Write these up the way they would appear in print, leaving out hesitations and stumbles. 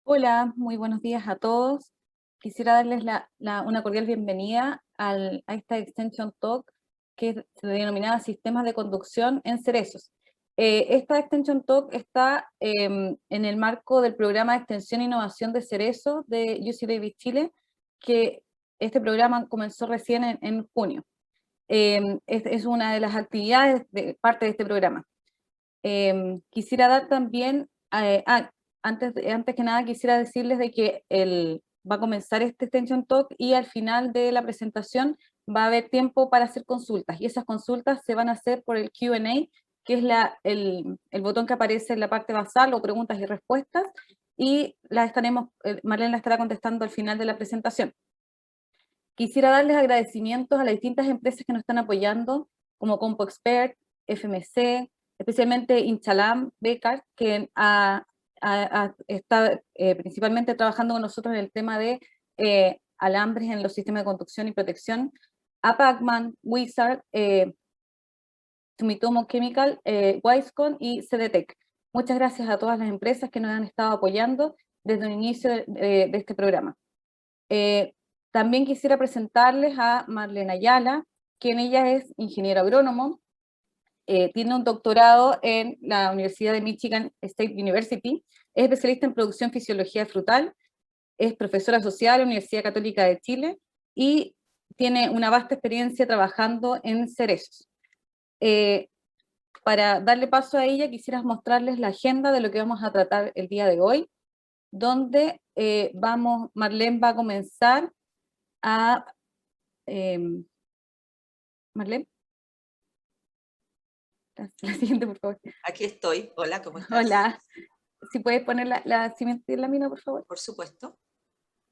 Hola, muy buenos días a todos. Quisiera darles una cordial bienvenida a esta Extension Talk que es denominada Sistemas de Conducción en Cerezos. Esta Extension Talk está en el marco del programa de extensión e innovación de Cerezo de UC Davis Chile, que este programa comenzó recién en junio. Es una de las actividades de parte de este programa. Quisiera dar también, antes que nada quisiera decirles de que va a comenzar este Extension Talk y al final de la presentación va a haber tiempo para hacer consultas, y esas consultas se van a hacer por el Q&A, que es el botón que aparece en la parte basal, o preguntas y respuestas, y Marlene la estará contestando al final de la presentación. Quisiera darles agradecimientos a las distintas empresas que nos están apoyando, como CompoExpert, FMC, especialmente Inchalam, Becar, que está principalmente trabajando con nosotros en el tema de alambres en los sistemas de conducción y protección, a Pacman, Wizard, Sumitomo Chemical, Wisecon y CDTech. Muchas gracias a todas las empresas que nos han estado apoyando desde el inicio de este programa. También quisiera presentarles a Marlene Ayala, quien ella es ingeniero agrónomo, tiene un doctorado en la Universidad de Michigan State University, es especialista en producción fisiología frutal, es profesora asociada a la Universidad Católica de Chile y tiene una vasta experiencia trabajando en cerezos. Para darle paso a ella, quisiera mostrarles la agenda de lo que vamos a tratar el día de hoy, donde Marlene va a comenzar a... Marlene, la siguiente, por favor. Aquí estoy. Hola, ¿cómo estás? Hola. Si puedes poner la siguiente lámina, por favor. Por supuesto.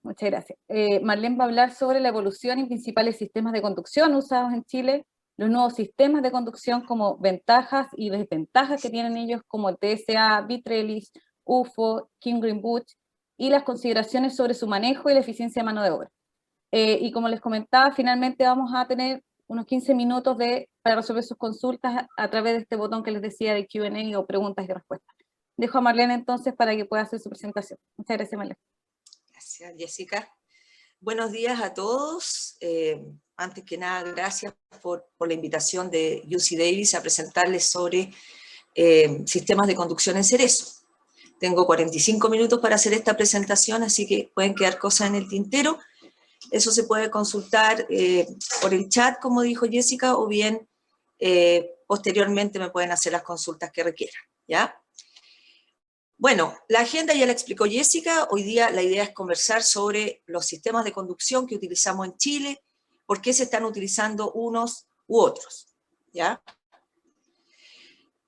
Muchas gracias. Marlene va a hablar sobre la evolución y principales sistemas de conducción usados en Chile, los nuevos sistemas de conducción como ventajas y desventajas que tienen ellos, como el TSA, B-Trellis, UFO, King Green Butch, y las consideraciones sobre su manejo y la eficiencia de mano de obra. Y como les comentaba, finalmente vamos a tener unos 15 minutos para resolver sus consultas a través de este botón que les decía de Q&A o preguntas y respuestas. Dejo a Marlene entonces para que pueda hacer su presentación. Muchas gracias, Marlene. Gracias, Jessica. Buenos días a todos. Antes que nada, gracias por la invitación de UC Davis a presentarles sobre sistemas de conducción en cerezo. Tengo 45 minutos para hacer esta presentación, así que pueden quedar cosas en el tintero. Eso se puede consultar por el chat, como dijo Jessica, o bien posteriormente me pueden hacer las consultas que requieran, ¿ya? Bueno, la agenda ya la explicó Jessica. Hoy día la idea es conversar sobre los sistemas de conducción que utilizamos en Chile, por qué se están utilizando unos u otros, ¿ya?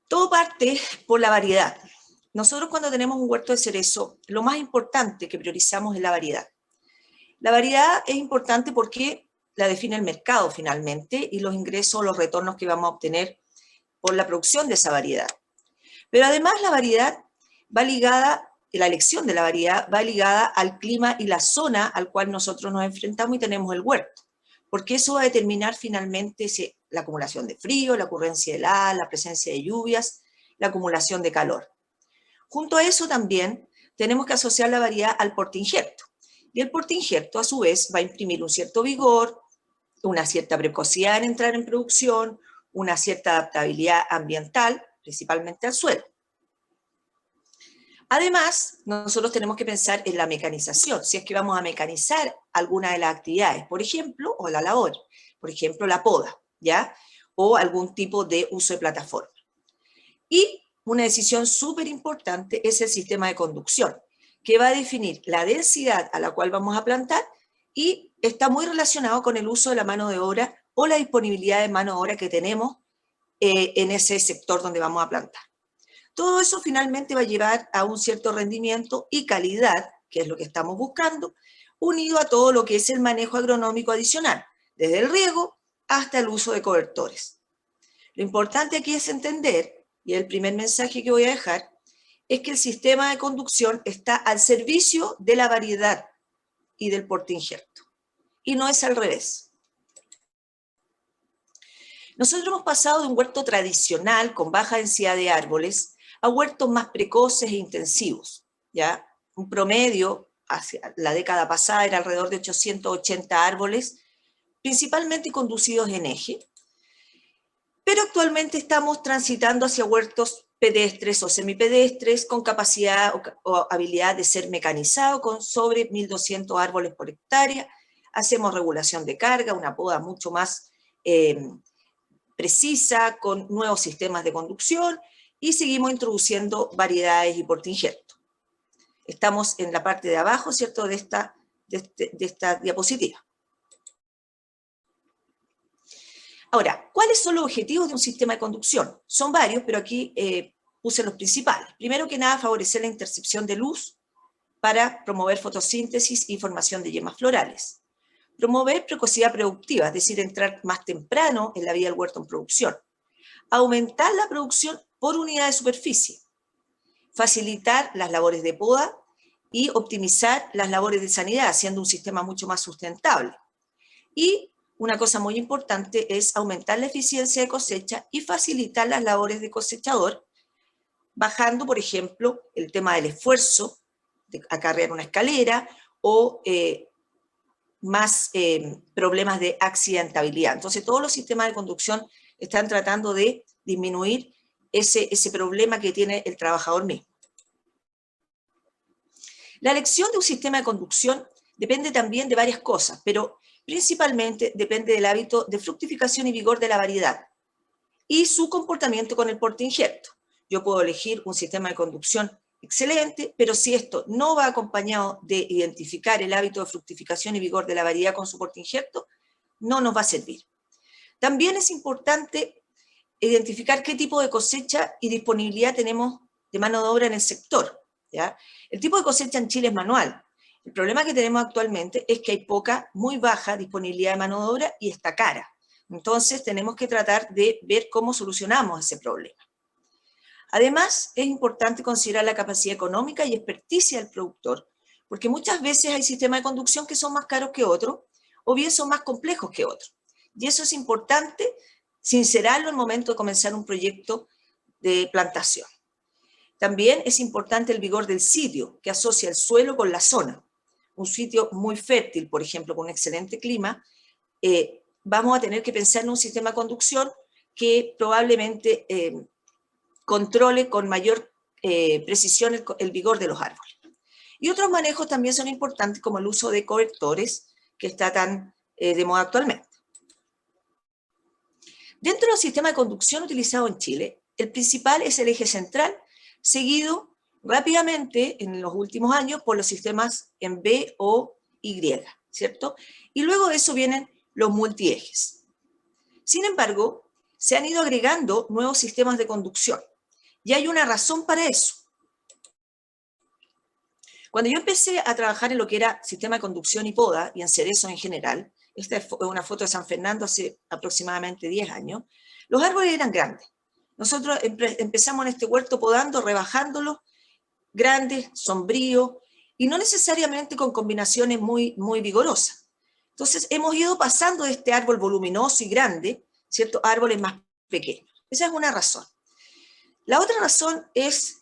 Todo parte por la variedad. Nosotros cuando tenemos un huerto de cerezo, lo más importante que priorizamos es la variedad. La variedad es importante porque la define el mercado finalmente y los ingresos, los retornos que vamos a obtener por la producción de esa variedad. Pero además la variedad va ligada, la elección de la variedad va ligada al clima y la zona al cual nosotros nos enfrentamos y tenemos el huerto, porque eso va a determinar finalmente la acumulación de frío, la ocurrencia de heladas, la presencia de lluvias, la acumulación de calor. Junto a eso también tenemos que asociar la variedad al porte injerto, y el porte injerto a su vez va a imprimir un cierto vigor, una cierta precocidad en entrar en producción, una cierta adaptabilidad ambiental, principalmente al suelo. Además, nosotros tenemos que pensar en la mecanización, si es que vamos a mecanizar alguna de las actividades, por ejemplo, o la labor, por ejemplo, la poda, ¿ya? O algún tipo de uso de plataforma. Y una decisión súper importante es el sistema de conducción, que va a definir la densidad a la cual vamos a plantar y está muy relacionado con el uso de la mano de obra o la disponibilidad de mano de obra que tenemos en ese sector donde vamos a plantar. Todo eso finalmente va a llevar a un cierto rendimiento y calidad, que es lo que estamos buscando, unido a todo lo que es el manejo agronómico adicional, desde el riego hasta el uso de cobertores. Lo importante aquí es entender, y el primer mensaje que voy a dejar, es que el sistema de conducción está al servicio de la variedad y del porte injerto, y no es al revés. Nosotros hemos pasado de un huerto tradicional con baja densidad de árboles a huertos más precoces e intensivos, ¿ya? un promedio, hacia la década pasada era alrededor de 880 árboles, principalmente conducidos en eje, pero actualmente estamos transitando hacia huertos pedestres o semipedestres con capacidad o habilidad de ser mecanizado con sobre 1.200 árboles por hectárea. Hacemos regulación de carga, una poda mucho más precisa, con nuevos sistemas de conducción, y seguimos introduciendo variedades y portainjertos. Estamos en la parte de abajo, ¿cierto?, de esta diapositiva. Ahora, ¿cuáles son los objetivos de un sistema de conducción? Son varios, pero aquí puse los principales. Primero que nada, favorecer la intercepción de luz para promover fotosíntesis y formación de yemas florales. Promover precocidad productiva, es decir, entrar más temprano en la vida del huerto en producción. Aumentar la producción por unidad de superficie. Facilitar las labores de poda y optimizar las labores de sanidad, haciendo un sistema mucho más sustentable. Y una cosa muy importante es aumentar la eficiencia de cosecha y facilitar las labores de cosechador, bajando, por ejemplo, el tema del esfuerzo de acarrear una escalera o más problemas de accidentabilidad. Entonces, todos los sistemas de conducción están tratando de disminuir ese problema que tiene el trabajador mismo. La elección de un sistema de conducción depende también de varias cosas, pero principalmente depende del hábito de fructificación y vigor de la variedad y su comportamiento con el portainjerto. Yo puedo elegir un sistema de conducción excelente, pero si esto no va acompañado de identificar el hábito de fructificación y vigor de la variedad con su portainjerto, no nos va a servir. También es importante identificar qué tipo de cosecha y disponibilidad tenemos de mano de obra en el sector, ¿ya? El tipo de cosecha en Chile es manual. El problema que tenemos actualmente es que hay poca, muy baja disponibilidad de mano de obra y está cara. Entonces tenemos que tratar de ver cómo solucionamos ese problema. Además, es importante considerar la capacidad económica y experticia del productor, porque muchas veces hay sistemas de conducción que son más caros que otros, o bien son más complejos que otros. Y eso es importante sincerarlo al momento de comenzar un proyecto de plantación. También es importante el vigor del sitio, que asocia el suelo con la zona. Un sitio muy fértil, por ejemplo, con un excelente clima, vamos a tener que pensar en un sistema de conducción que probablemente controle con mayor precisión el vigor de los árboles. Y otros manejos también son importantes, como el uso de cobertores, que está tan de moda actualmente. Dentro del sistema de conducción utilizado en Chile, el principal es el eje central, seguido rápidamente en los últimos años por los sistemas en B o Y, ¿cierto? Y luego de eso vienen los multiejes. Sin embargo, se han ido agregando nuevos sistemas de conducción. Y hay una razón para eso. Cuando yo empecé a trabajar en lo que era sistema de conducción y poda, y en cerezos en general, esta es una foto de San Fernando hace aproximadamente 10 años, los árboles eran grandes. Nosotros empezamos en este huerto podando, rebajándolos, grandes, sombríos, y no necesariamente con combinaciones muy vigorosas. Entonces hemos ido pasando de este árbol voluminoso y grande, ¿cierto?, a árboles más pequeños. Esa es una razón. La otra razón es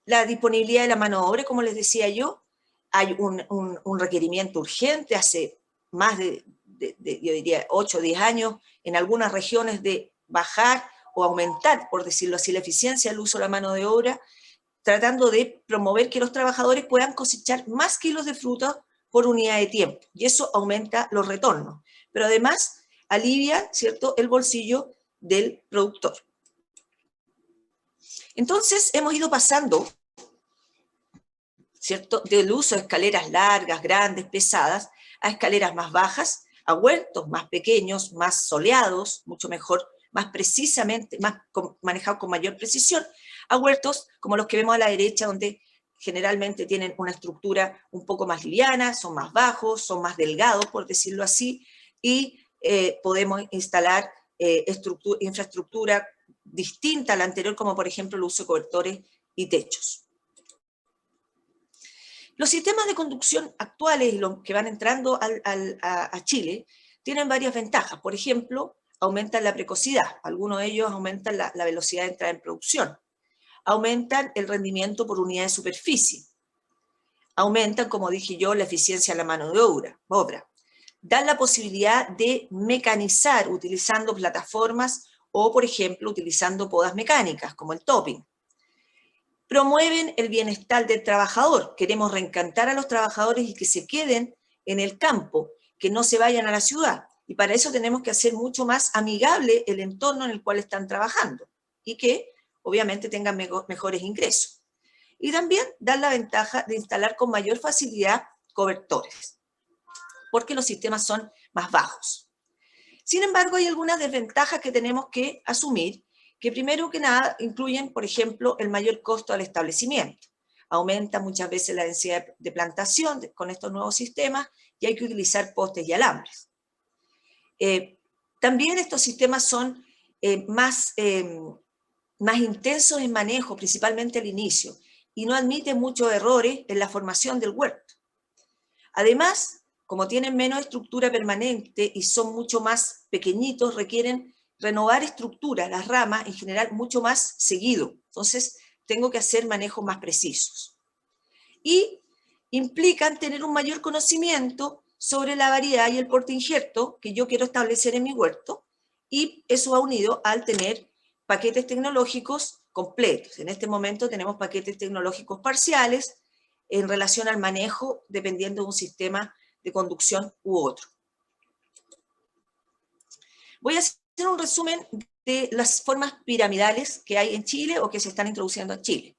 la disponibilidad de la mano de obra, como les decía yo. Hay un requerimiento urgente hace más de yo diría, 8 o 10 años, en algunas regiones de bajar o aumentar, por decirlo así, la eficiencia del uso de la mano de obra, tratando de promover que los trabajadores puedan cosechar más kilos de fruta por unidad de tiempo, y eso aumenta los retornos, pero además alivia, ¿cierto?, el bolsillo del productor. Entonces hemos ido pasando, ¿cierto?, del uso de escaleras largas, grandes, pesadas, a escaleras más bajas, a huertos más pequeños, más soleados, mucho mejor, más precisamente, manejados con mayor precisión, a huertos como los que vemos a la derecha, donde generalmente tienen una estructura un poco más liviana, son más bajos, son más delgados, por decirlo así, y podemos instalar infraestructura distinta a la anterior, como por ejemplo el uso de cobertores y techos. Los sistemas de conducción actuales y los que van entrando a Chile tienen varias ventajas. Por ejemplo, aumentan la precocidad. Algunos de ellos aumentan la velocidad de entrada en producción. Aumentan el rendimiento por unidad de superficie. Aumentan, como dije yo, la eficiencia de la mano de obra. Dan la posibilidad de mecanizar utilizando plataformas o, por ejemplo, utilizando podas mecánicas, como el topping. Promueven el bienestar del trabajador. Queremos reencantar a los trabajadores y que se queden en el campo, que no se vayan a la ciudad. Y para eso tenemos que hacer mucho más amigable el entorno en el cual están trabajando y que obviamente tengan mejores ingresos. Y también dan la ventaja de instalar con mayor facilidad cobertores, porque los sistemas son más bajos. Sin embargo, hay algunas desventajas que tenemos que asumir, que primero que nada incluyen, por ejemplo, el mayor costo al establecimiento. Aumenta muchas veces la densidad de plantación con estos nuevos sistemas y hay que utilizar postes y alambres. También estos sistemas son más intensos en manejo, principalmente al inicio, y no admiten muchos errores en la formación del huerto. Además, como tienen menos estructura permanente y son mucho más pequeñitos, requieren renovar estructuras, las ramas en general, mucho más seguido. Entonces, tengo que hacer manejos más precisos. Y implican tener un mayor conocimiento sobre la variedad y el porte injerto que yo quiero establecer en mi huerto, y eso va unido al tener paquetes tecnológicos completos. En este momento tenemos paquetes tecnológicos parciales en relación al manejo, dependiendo de un sistema de conducción u otro. Voy a hacer un resumen de las formas piramidales que hay en Chile o que se están introduciendo en Chile.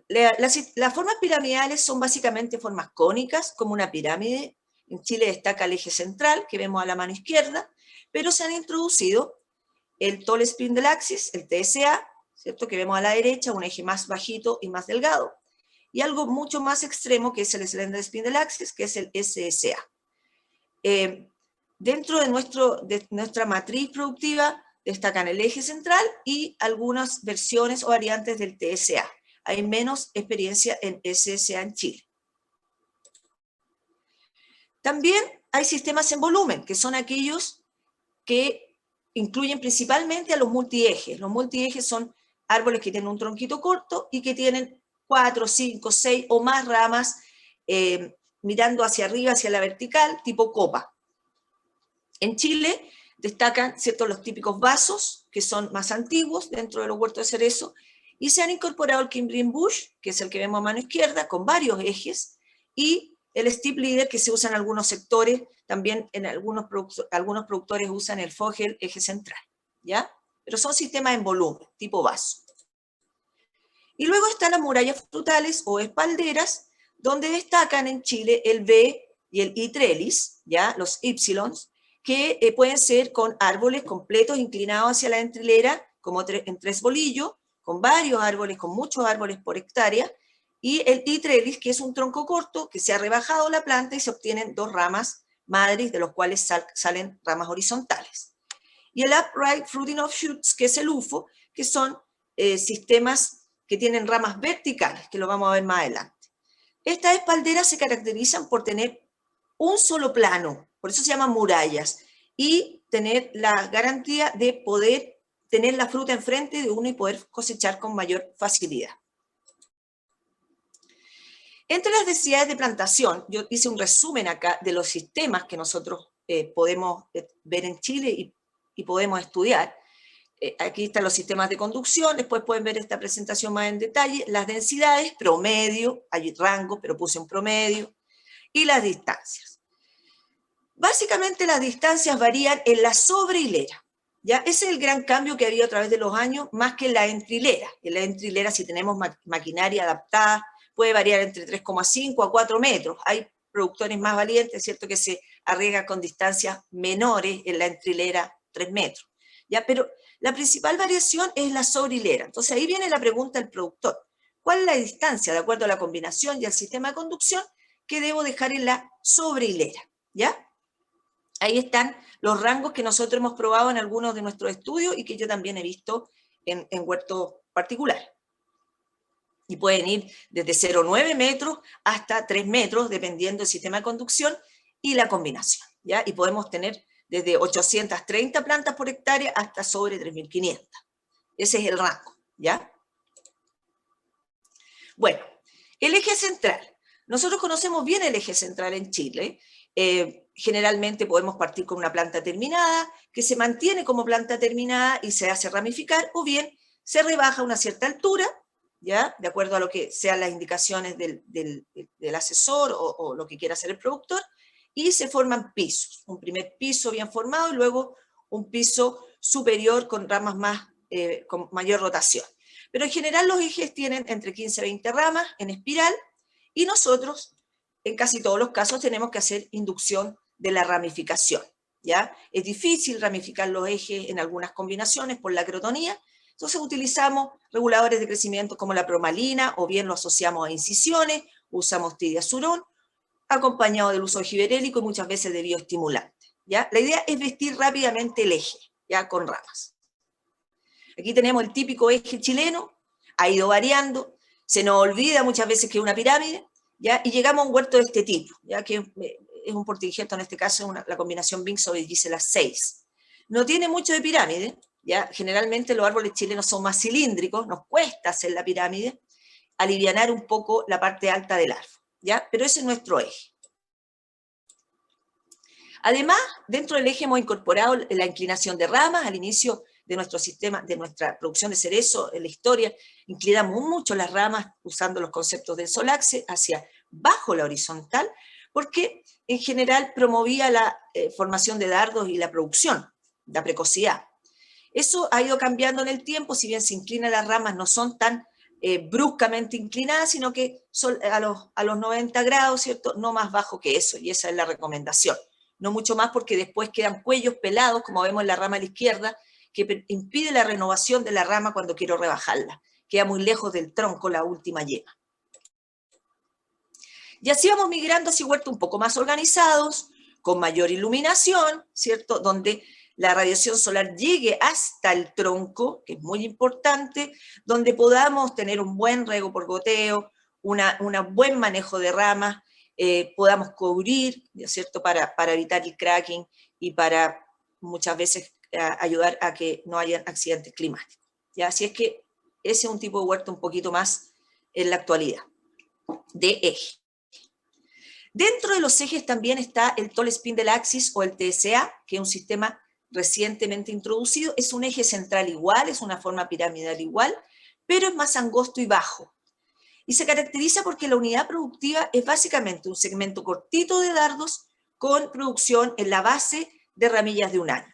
Las formas piramidales son básicamente formas cónicas, como una pirámide. En Chile destaca el eje central, que vemos a la mano izquierda, pero se han introducido el Tall Spindle Axis, el TSA, ¿cierto? Que vemos a la derecha, un eje más bajito y más delgado, y algo mucho más extremo, que es el Slender Spindle Axis, que es el SSA. Dentro de nuestra matriz productiva destacan el eje central y algunas versiones o variantes del TSA. Hay menos experiencia en SSA en Chile. También hay sistemas en volumen, que son aquellos que incluyen principalmente a los multiejes. Los multiejes son árboles que tienen un tronquito corto y que tienen 4, 5, 6 o más ramas mirando hacia arriba, hacia la vertical, tipo copa. En Chile destacan, ¿cierto?, los típicos vasos, que son más antiguos dentro de los huertos de cerezo, y se han incorporado el Cambrian Bush, que es el que vemos a mano izquierda, con varios ejes, y el Steep Leader, que se usa en algunos sectores, también en algunos productores usan el Fogel, eje central, ¿ya? Pero son sistemas en volumen, tipo vaso. Y luego están las murallas frutales o espalderas, donde destacan en Chile el V y el I trellis, ¿ya? Los Ys, que pueden ser con árboles completos inclinados hacia la entrilera, como en 3 bolillos, con varios árboles, con muchos árboles por hectárea, y el I trellis, que es un tronco corto, que se ha rebajado la planta y se obtienen 2 ramas madres, de los cuales salen ramas horizontales. Y el Upright Fruiting Offshoots, que es el UFO, que son sistemas que tienen ramas verticales, que lo vamos a ver más adelante. Estas espalderas se caracterizan por tener un solo plano, por eso se llaman murallas, y tener la garantía de poder tener la fruta enfrente de uno y poder cosechar con mayor facilidad. Entre las necesidades de plantación, yo hice un resumen acá de los sistemas que nosotros podemos ver en Chile y podemos estudiar. Aquí están los sistemas de conducción, después pueden ver esta presentación más en detalle, las densidades, promedio, hay rango, pero puse un promedio, y las distancias. Básicamente las distancias varían en la sobrehilera, ¿ya? Ese es el gran cambio que ha habido a través de los años, más que en la entrilera. En la entrilera, si tenemos maquinaria adaptada, puede variar entre 3,5 a 4 metros. Hay productores más valientes, ¿cierto?, que se arriesgan con distancias menores en la entrilera, 3 metros. ¿Ya? Pero la principal variación es la sobrehilera. Entonces ahí viene la pregunta del productor. ¿Cuál es la distancia, de acuerdo a la combinación y al sistema de conducción, que debo dejar en la sobrehilera? ¿Ya? Ahí están los rangos que nosotros hemos probado en algunos de nuestros estudios y que yo también he visto en huertos particulares. Y pueden ir desde 0,9 metros hasta 3 metros, dependiendo del sistema de conducción y la combinación, ¿ya? Y podemos tener desde 830 plantas por hectárea hasta sobre 3.500. Ese es el rango, ¿ya? Bueno, el eje central. Nosotros conocemos bien el eje central en Chile. Generalmente podemos partir con una planta terminada, que se mantiene como planta terminada y se hace ramificar, o bien se rebaja a una cierta altura, ¿ya? De acuerdo a lo que sean las indicaciones del asesor o lo que quiera hacer el productor, y se forman pisos. Un primer piso bien formado y luego un piso superior con ramas con mayor rotación. Pero en general los ejes tienen entre 15 y 20 ramas en espiral, y nosotros, en casi todos los casos, tenemos que hacer inducción de la ramificación, ¿ya? Es difícil ramificar los ejes en algunas combinaciones por la crotonía, entonces utilizamos reguladores de crecimiento como la promalina, o bien lo asociamos a incisiones, usamos tidiazurón, acompañado del uso de giberélico y muchas veces de bioestimulante, ¿ya? La idea es vestir rápidamente el eje, ya con ramas. Aquí tenemos el típico eje chileno, ha ido variando, se nos olvida muchas veces que es una pirámide, ¿ya? Y llegamos a un huerto de este tipo, ya que es un portinjerto, en este caso la combinación Binxo de Gisela 6. No tiene mucho de pirámide, ¿ya? Generalmente los árboles chilenos son más cilíndricos, nos cuesta hacer la pirámide, alivianar un poco la parte alta del árbol, ¿ya? Pero ese es nuestro eje. Además, dentro del eje hemos incorporado la inclinación de ramas. Al inicio de nuestro sistema, de nuestra producción de cerezo, en la historia, inclinamos mucho las ramas usando los conceptos del solaxe hacia bajo la horizontal, porque en general promovía la formación de dardos y la producción, la precocidad. Eso ha ido cambiando en el tiempo, si bien se inclinan las ramas, no son tan bruscamente inclinadas, sino que son a los 90 grados, ¿cierto? No más bajo que eso, y esa es la recomendación. No mucho más, porque después quedan cuellos pelados, como vemos en la rama a la izquierda, que impide la renovación de la rama cuando quiero rebajarla. Queda muy lejos del tronco la última yema. Y así vamos migrando hacia huertos un poco más organizados, con mayor iluminación, ¿cierto? Donde la radiación solar llegue hasta el tronco, que es muy importante, donde podamos tener un buen riego por goteo, un buen manejo de ramas, podamos cubrir, ¿cierto? Para evitar el cracking y para muchas veces ayudar a que no haya accidentes climáticos. ¿Ya? Así es que ese es un tipo de huerto un poquito más en la actualidad, de eje. Dentro de los ejes también está el Tall Spindle Axis o el TSA, que es un sistema recientemente introducido. Es un eje central igual, es una forma piramidal igual, pero es más angosto y bajo. Y se caracteriza porque la unidad productiva es básicamente un segmento cortito de dardos con producción en la base de ramillas de un año.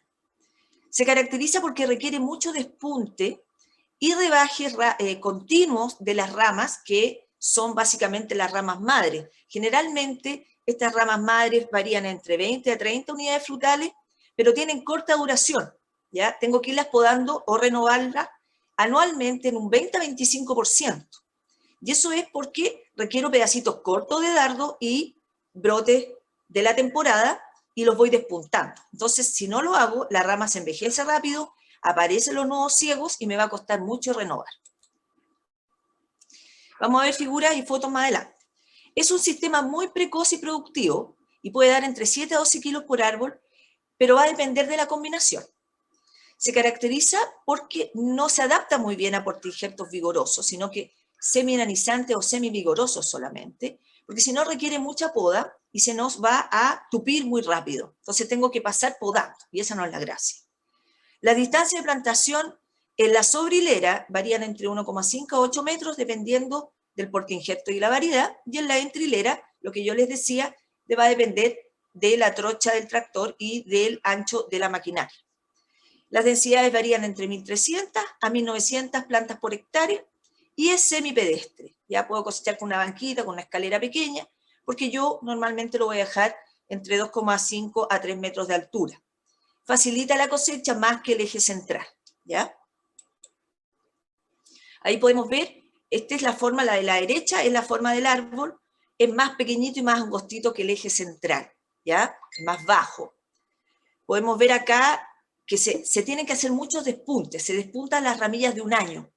Se caracteriza porque requiere mucho despunte y rebajes continuos de las ramas, que son básicamente las ramas madres. Generalmente estas ramas madres varían entre 20 a 30 unidades frutales, pero tienen corta duración, ¿ya? Tengo que irlas podando o renovarlas anualmente en un 20 a 25%. Y eso es porque requiero pedacitos cortos de dardo y brotes de la temporada, y los voy despuntando. Entonces, si no lo hago, la rama se envejece rápido, aparecen los nudos ciegos y me va a costar mucho renovar. Vamos a ver figuras y fotos más adelante. Es un sistema muy precoz y productivo y puede dar entre 7 a 12 kilos por árbol, pero va a depender de la combinación. Se caracteriza porque no se adapta muy bien a portinjertos vigorosos, sino que semi-enanizantes o semi-vigorosos solamente, porque si no requiere mucha poda y se nos va a tupir muy rápido. Entonces tengo que pasar podando, y esa no es la gracia. La distancia de plantación en la sobrehilera varían entre 1,5 a 8 metros, dependiendo del portinjerto y la variedad, y en la entrehilera, lo que yo les decía, va a depender de la trocha del tractor y del ancho de la maquinaria. Las densidades varían entre 1.300 a 1.900 plantas por hectárea, y es semipedestre. Ya puedo cosechar con una banquita, con una escalera pequeña, porque yo normalmente lo voy a dejar entre 2,5 a 3 metros de altura. Facilita la cosecha más que el eje central, ¿ya? Ahí podemos ver, esta es la forma, la de la derecha es la forma del árbol, es más pequeñito y más angostito que el eje central, ¿ya? Más bajo. Podemos ver acá que se tienen que hacer muchos despuntes, se despuntan las ramillas de un año.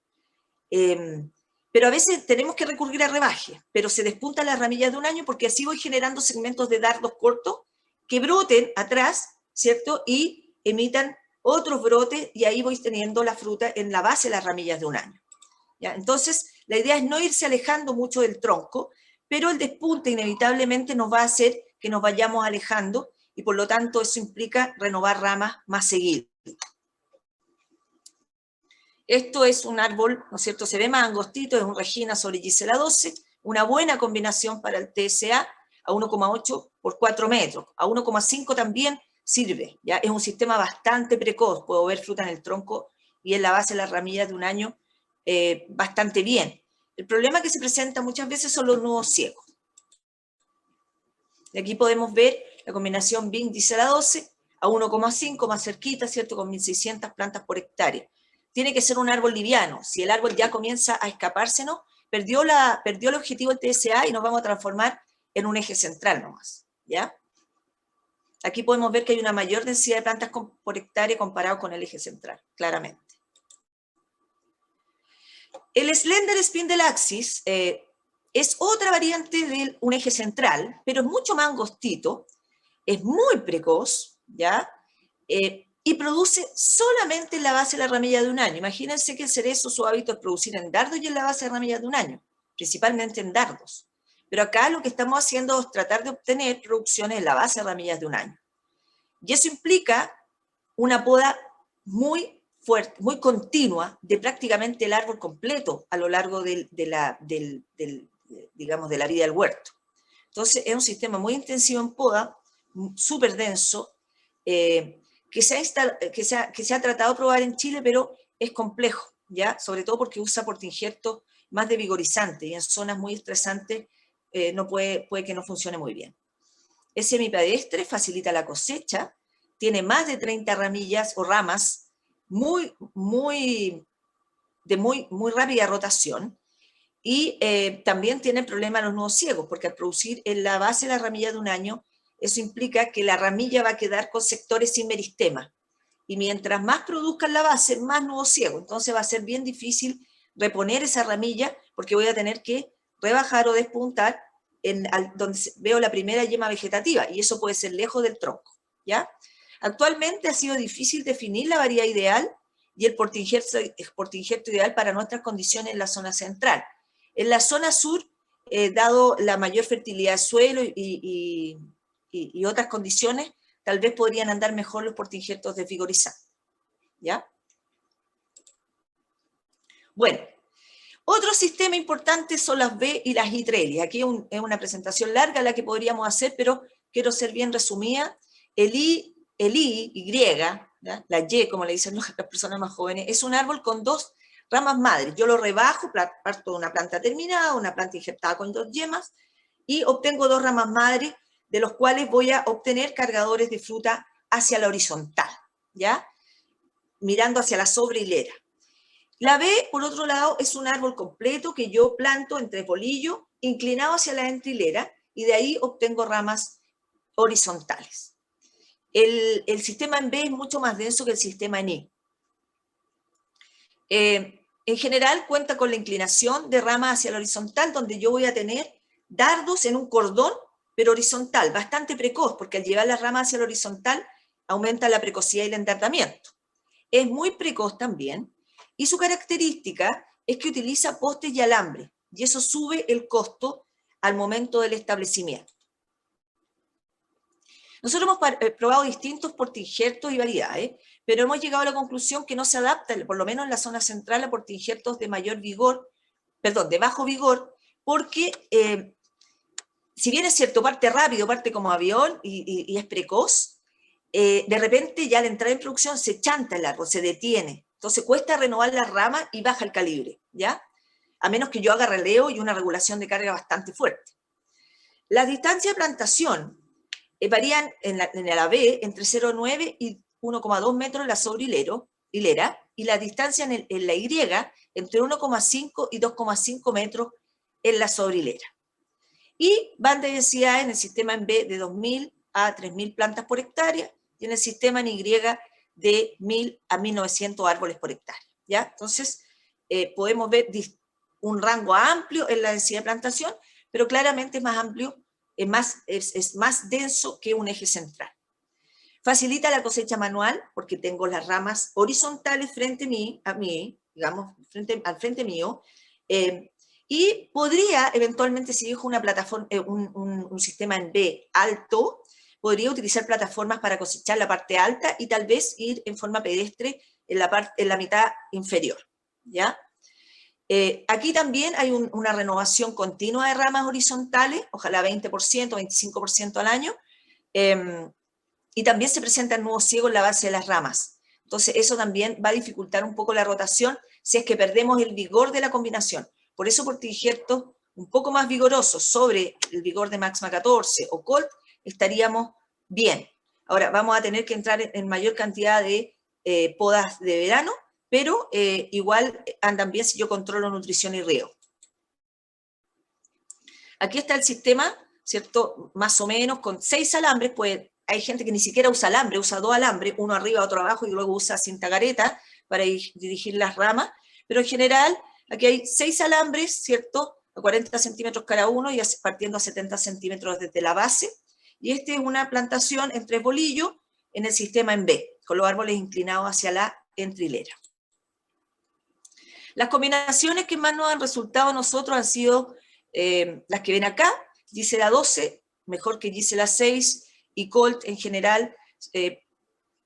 Pero a veces tenemos que recurrir a rebaje, pero se despuntan las ramillas de un año, porque así voy generando segmentos de dardos cortos que broten atrás, ¿cierto? Y emitan otros brotes, y ahí voy teniendo la fruta en la base de las ramillas de un año. ¿Ya? Entonces, la idea es no irse alejando mucho del tronco, pero el despunte inevitablemente nos va a hacer que nos vayamos alejando y por lo tanto eso implica renovar ramas más seguido. Esto es un árbol, ¿no es cierto?, se ve más angostito, es un Regina sobre Gisela 12, una buena combinación para el TSA a 1,8 por 4 metros, a 1,5 también sirve, ¿ya? Es un sistema bastante precoz, puedo ver fruta en el tronco y en la base de las ramillas de un año bastante bien. El problema que se presenta muchas veces son los nudos ciegos. Y aquí podemos ver la combinación Bing Gisela 12 a 1,5 más cerquita, ¿cierto?, con 1.600 plantas por hectárea. Tiene que ser un árbol liviano. Si el árbol ya comienza a escapársenos, perdió el objetivo del TSA y nos vamos a transformar en un eje central nomás, ¿ya? Aquí podemos ver que hay una mayor densidad de plantas por hectárea comparado con el eje central, claramente. El Slender Spindle Axis es otra variante de un eje central, pero es mucho más angostito, es muy precoz, ¿ya? Y produce solamente en la base de la ramilla de un año. Imagínense que el cerezo, su hábito es producir en dardos y en la base de ramillas de un año, principalmente en dardos. Pero acá lo que estamos haciendo es tratar de obtener producciones en la base de ramillas de un año. Y eso implica una poda muy fuerte, muy continua, de prácticamente el árbol completo a lo largo digamos, de la vida del huerto. Entonces es un sistema muy intensivo en poda, súper denso, que se ha tratado de probar en Chile, pero es complejo, ¿ya? Sobre todo porque usa portainjertos más de vigorizante y en zonas muy estresantes puede que no funcione muy bien. Es semipedestre, facilita la cosecha, tiene más de 30 ramillas o ramas de muy rápida rotación y también tiene problemas los nudos ciegos, porque al producir en la base de la ramilla de un año, eso implica que la ramilla va a quedar con sectores sin meristema. Y mientras más produzca en la base, más nudos ciegos. Entonces va a ser bien difícil reponer esa ramilla porque voy a tener que rebajar o despuntar donde veo la primera yema vegetativa, y eso puede ser lejos del tronco, ¿ya? Actualmente ha sido difícil definir la variedad ideal y el portainjerto ideal para nuestras condiciones en la zona central. En la zona sur, dado la mayor fertilidad del suelo y otras condiciones, tal vez podrían andar mejor los portainjertos desvigorizantes, ¿ya? Bueno, otro sistema importante son las B y las I-trellis. Aquí es una presentación larga la que podríamos hacer, pero quiero ser bien resumida. El Y, ¿ya? La Y, como le dicen las personas más jóvenes, es un árbol con dos ramas madres. Yo lo rebajo, parto de una planta terminada, una planta injertada con 2 yemas, y obtengo 2 ramas madres, de los cuales voy a obtener cargadores de fruta hacia la horizontal, ¿ya? Mirando hacia la sobrehilera. La B, por otro lado, es un árbol completo que yo planto entre bolillos, inclinado hacia la entrilera, y de ahí obtengo ramas horizontales. El sistema en B es mucho más denso que el sistema en I. En general cuenta con la inclinación de ramas hacia la horizontal, donde yo voy a tener dardos en un cordón, pero horizontal, bastante precoz, porque al llevar las ramas hacia la horizontal aumenta la precocidad y el endartamiento. Es muy precoz también, y su característica es que utiliza postes y alambre, y eso sube el costo al momento del establecimiento. Nosotros hemos probado distintos portainjertos y variedades, pero hemos llegado a la conclusión que no se adapta, por lo menos en la zona central, a portainjertos de de bajo vigor, porque si bien es cierto, parte rápido, parte como avión y es precoz, de repente ya al entrar en producción se chanta el árbol, se detiene. Entonces cuesta renovar las ramas y baja el calibre, ¿ya? A menos que yo haga releo y una regulación de carga bastante fuerte. Las distancias de plantación varían en la B entre 0,9 y 1,2 metros en la sobrehilera, y la distancia en la Y entre 1,5 y 2,5 metros en la sobrehilera. Y van de densidad en el sistema en B de 2.000 a 3.000 plantas por hectárea, y en el sistema en Y de 1.000 a 1.900 árboles por hectárea, ¿ya? Entonces, podemos ver un rango amplio en la densidad de plantación, pero claramente es más amplio, es más denso que un eje central. Facilita la cosecha manual, porque tengo las ramas horizontales frente a mí, digamos, al frente mío, Y podría, eventualmente, si dejo una plataforma, un sistema en B alto, podría utilizar plataformas para cosechar la parte alta y tal vez ir en forma pedestre en la mitad inferior, ¿ya? Aquí también hay una renovación continua de ramas horizontales, ojalá 20%, 25% al año, y también se presentan nuevos ciegos en la base de las ramas. Entonces eso también va a dificultar un poco la rotación si es que perdemos el vigor de la combinación. Por eso portigertos un poco más vigorosos sobre el vigor de Maxma 14 o Colt estaríamos bien. Ahora vamos a tener que entrar en mayor cantidad de podas de verano, pero igual andan bien si yo controlo nutrición y riego. Aquí está el sistema, ¿cierto? Más o menos con 6 alambres, pues hay gente que ni siquiera usa alambre, usa 2 alambres, uno arriba, otro abajo, y luego usa cinta careta para dirigir las ramas, pero en general aquí hay 6 alambres, ¿cierto? A 40 centímetros cada uno y partiendo a 70 centímetros desde la base, y esta es una plantación en 3 bolillos en el sistema en B, con los árboles inclinados hacia la entrilera. Las combinaciones que más nos han resultado a nosotros han sido las que ven acá, Gisela 12, mejor que Gisela 6, y Colt en general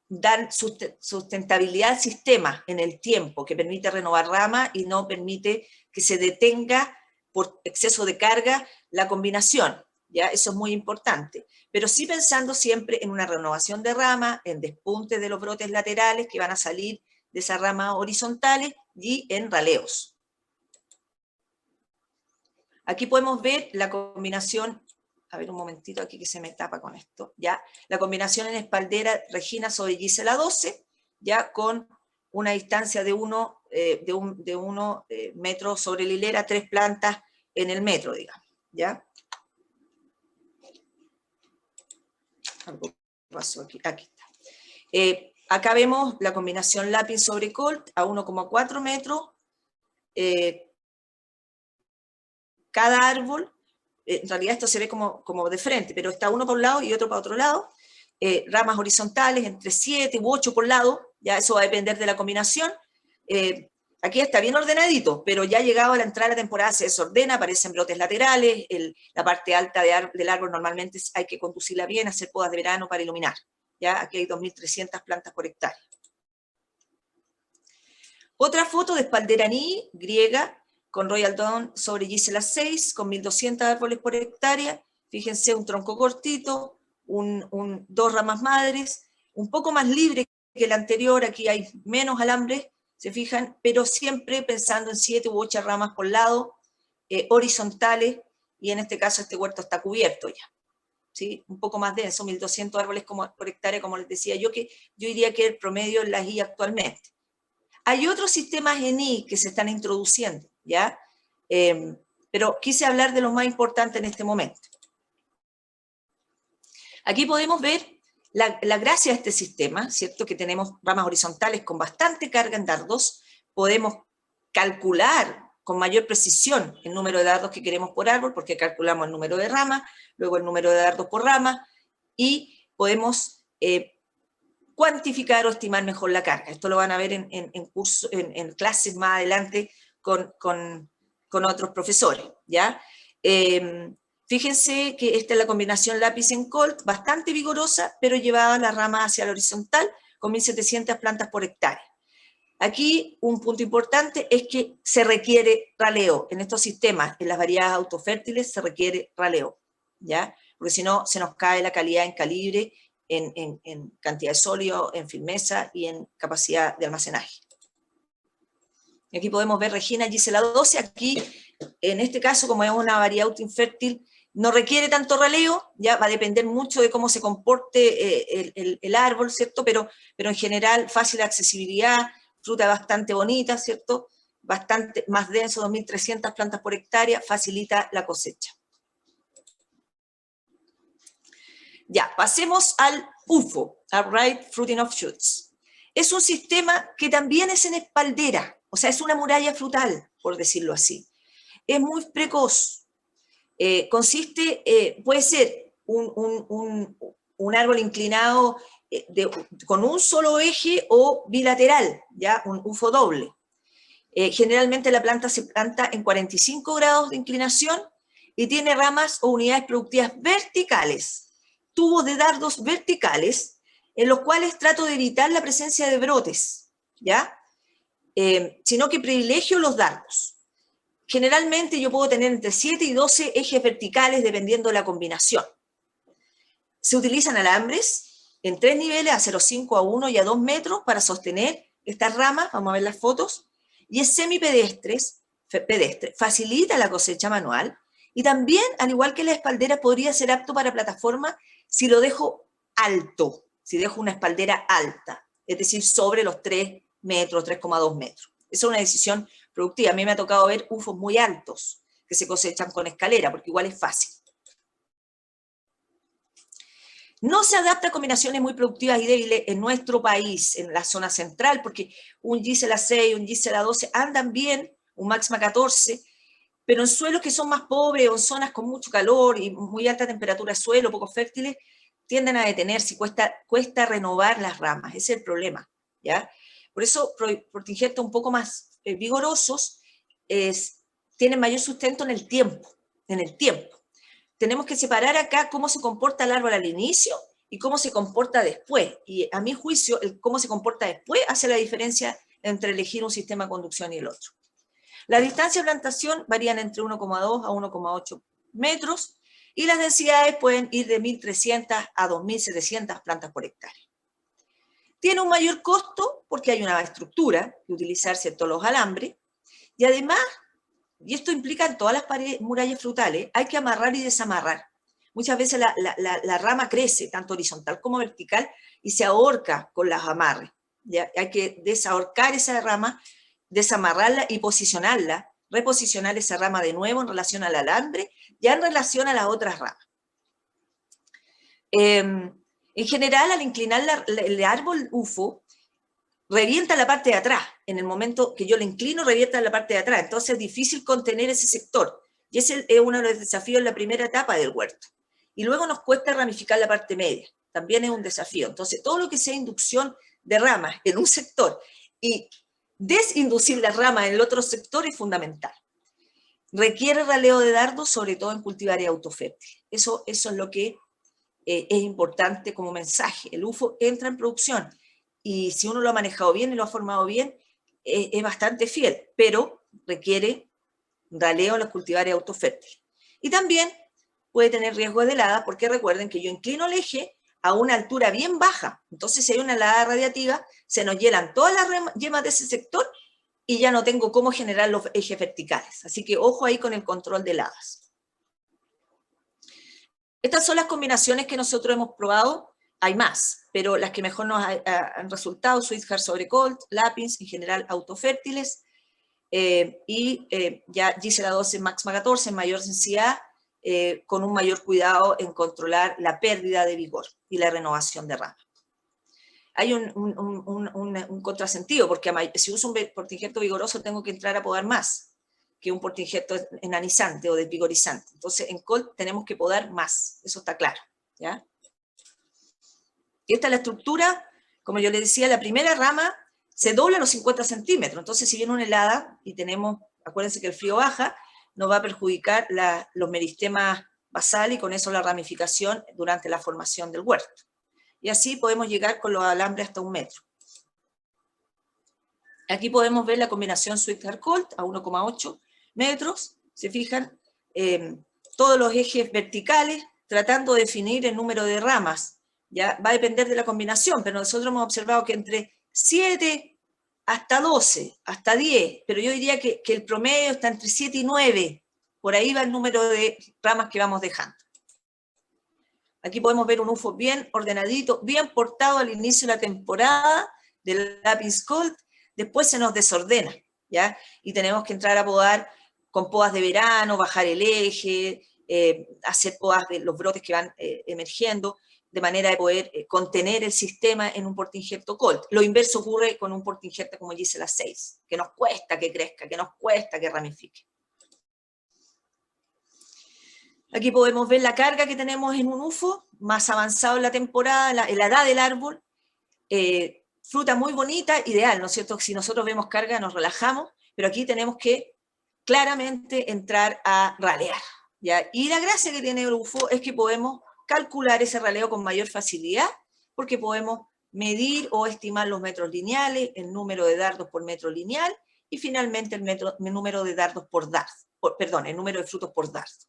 dan sustentabilidad al sistema en el tiempo, que permite renovar ramas y no permite que se detenga por exceso de carga la combinación, ¿ya? Eso es muy importante, pero sí pensando siempre en una renovación de rama, en despunte de los brotes laterales que van a salir de esas ramas horizontales y en raleos. Aquí podemos ver la combinación, a ver un momentito aquí que se me tapa con esto, ya, la combinación en espaldera Regina sobre Gisela 12, ya con una distancia de 1 metro sobre la hilera, 3 plantas en el metro, digamos, ya. Algo pasó aquí, aquí está. Acá vemos la combinación lápiz sobre Colt a 1,4 metros, cada árbol, en realidad esto se ve como de frente, pero está uno por un lado y otro para otro lado, ramas horizontales entre 7 u 8 por lado, ya eso va a depender de la combinación. Aquí está bien ordenadito, pero ya llegado a la entrada de la temporada se desordena, aparecen brotes laterales, la parte alta del árbol normalmente hay que conducirla bien, hacer podas de verano para iluminar. Ya aquí hay 2.300 plantas por hectárea. Otra foto de espaldera Ni, griega, con Royal Dawn sobre Gisela 6, con 1.200 árboles por hectárea. Fíjense, un tronco cortito, 2 ramas madres, un poco más libre que el anterior, aquí hay menos alambres, se fijan, pero siempre pensando en 7 u 8 ramas por lado, horizontales, y en este caso este huerto está cubierto ya. ¿Sí? Un poco más denso, 1.200 árboles por hectárea, como les decía yo, que yo diría que el promedio en las I actualmente. Hay otros sistemas en I que se están introduciendo, ¿ya? Pero quise hablar de los más importantes en este momento. Aquí podemos ver la gracia de este sistema, ¿cierto? Que tenemos ramas horizontales con bastante carga en dardos, podemos calcular con mayor precisión el número de dardos que queremos por árbol, porque calculamos el número de ramas, luego el número de dardos por rama, y podemos cuantificar o estimar mejor la carga. Esto lo van a ver en clases más adelante con otros profesores, ¿ya? Fíjense que esta es la combinación lápiz en Colt, bastante vigorosa, pero llevaba la rama hacia la horizontal, con 1.700 plantas por hectárea. Aquí un punto importante es que se requiere raleo. En estos sistemas, en las variedades autofértiles, se requiere raleo, ¿ya? Porque si no, se nos cae la calidad en calibre, en cantidad de sólido, en firmeza y en capacidad de almacenaje. Y aquí podemos ver Regina Gisela 12, aquí en este caso como es una variedad autoinfértil no requiere tanto raleo, ya va a depender mucho de cómo se comporte el árbol, ¿cierto? Pero en general fácil de accesibilidad, fruta bastante bonita, ¿cierto? Bastante más denso, 2.300 plantas por hectárea, facilita la cosecha. Ya, pasemos al UFO, Upright Fruiting Offshoots. Es un sistema que también es en espaldera, o sea, es una muralla frutal, por decirlo así. Es muy precoz. Puede ser un árbol inclinado con un solo eje o bilateral, ¿ya? Un UFO doble. Generalmente la planta se planta en 45 grados de inclinación y tiene ramas o unidades productivas verticales, tubos de dardos verticales, en los cuales trato de evitar la presencia de brotes, ¿ya? Sino que privilegio los dardos. Generalmente yo puedo tener entre 7 y 12 ejes verticales dependiendo de la combinación. Se utilizan alambres en 3 niveles, a 0,5, a 1 y a 2 metros para sostener estas ramas, vamos a ver las fotos, y es semipedestre, facilita la cosecha manual, y también, al igual que la espaldera, podría ser apto para plataforma si lo dejo alto, si dejo una espaldera alta, es decir, sobre los 3 metros, 3,2 metros. Esa es una decisión productiva. A mí me ha tocado ver UFOs muy altos que se cosechan con escalera, porque igual es fácil. No se adapta a combinaciones muy productivas y débiles en nuestro país, en la zona central, porque un Gisela 6, un Gisela 12 andan bien, un Máxima 14, pero en suelos que son más pobres o en zonas con mucho calor y muy alta temperatura de suelo, poco fértiles, tienden a detenerse y cuesta renovar las ramas. Ese es el problema, ¿ya? Por eso, portingertos un poco más vigorosos tienen mayor sustento en el tiempo, Tenemos que separar acá cómo se comporta el árbol al inicio y cómo se comporta después. Y a mi juicio, el cómo se comporta después hace la diferencia entre elegir un sistema de conducción y el otro. La distancia de plantación varían entre 1,2 a 1,8 metros y las densidades pueden ir de 1.300 a 2.700 plantas por hectárea. Tiene un mayor costo porque hay una estructura que utilizar, ¿cierto?, los alambres, y además, y esto implica en todas las murallas frutales, hay que amarrar y desamarrar. Muchas veces la rama crece, tanto horizontal como vertical, y se ahorca con los amarres. ¿Ya? Hay que desahorcar esa rama, desamarrarla y posicionarla, reposicionar esa rama de nuevo en relación al alambre, ya en relación a las otras ramas. En general, al inclinar el árbol UFO, revienta la parte de atrás. En el momento que yo le inclino, revienta la parte de atrás. Entonces es difícil contener ese sector. Y ese es uno de los desafíos en la primera etapa del huerto. Y luego nos cuesta ramificar la parte media. También es un desafío. Entonces, todo lo que sea inducción de ramas en un sector y desinducir las ramas en el otro sector es fundamental. Requiere raleo de dardos, sobre todo en cultivares autofértiles. Eso es lo que es importante como mensaje. El UFO entra en producción. Y si uno lo ha manejado bien y lo ha formado bien, es bastante fiel, pero requiere raleo en los cultivares autofértiles. Y también puede tener riesgo de helada, porque recuerden que yo inclino el eje a una altura bien baja. Entonces, si hay una helada radiativa, se nos hielan todas las yemas de ese sector y ya no tengo cómo generar los ejes verticales. Así que ojo ahí con el control de heladas. Estas son las combinaciones que nosotros hemos probado. Hay más, pero las que mejor nos han resultado, Sweetheart sobre Colt, Lapins, en general autofértiles, ya Gisela 12, Máxima 14, en mayor densidad, con un mayor cuidado en controlar la pérdida de vigor y la renovación de ramas. Hay un contrasentido, porque si uso un portingerto vigoroso tengo que entrar a podar más que un portingerto enanizante o desvigorizante. Entonces en Colt tenemos que podar más, eso está claro, ¿ya? Y esta es la estructura, como yo les decía, la primera rama se dobla a los 50 centímetros. Entonces, si viene una helada y tenemos, acuérdense que el frío baja, nos va a perjudicar los meristemas basales y con eso la ramificación durante la formación del huerto. Y así podemos llegar con los alambres hasta 1 metro. Aquí podemos ver la combinación Sweetheart Colt a 1,8 metros. Se fijan, todos los ejes verticales, tratando de definir el número de ramas. Ya va a depender de la combinación, pero nosotros hemos observado que entre 7 hasta 12, hasta 10, pero yo diría que el promedio está entre 7 y 9, por ahí va el número de ramas que vamos dejando. Aquí podemos ver un UFO bien ordenadito, bien portado al inicio de la temporada del Lapis Colt, después se nos desordena, ¿ya? Y tenemos que entrar a podar con podas de verano, bajar el eje, hacer podas de los brotes que van emergiendo, de manera de poder contener el sistema en un portingerto Colt. Lo inverso ocurre con un portingerto como Gisela 6, que nos cuesta que crezca, que nos cuesta que ramifique. Aquí podemos ver la carga que tenemos en un UFO, más avanzado en la temporada, en la edad del árbol, fruta muy bonita, ideal, ¿no es cierto? Si nosotros vemos carga nos relajamos, pero aquí tenemos que claramente entrar a ralear, ¿ya? Y la gracia que tiene el UFO es que podemos calcular ese raleo con mayor facilidad, porque podemos medir o estimar los metros lineales, el número de dardos por metro lineal, y finalmente el número de dardos por dardo, el número de frutos por dardo.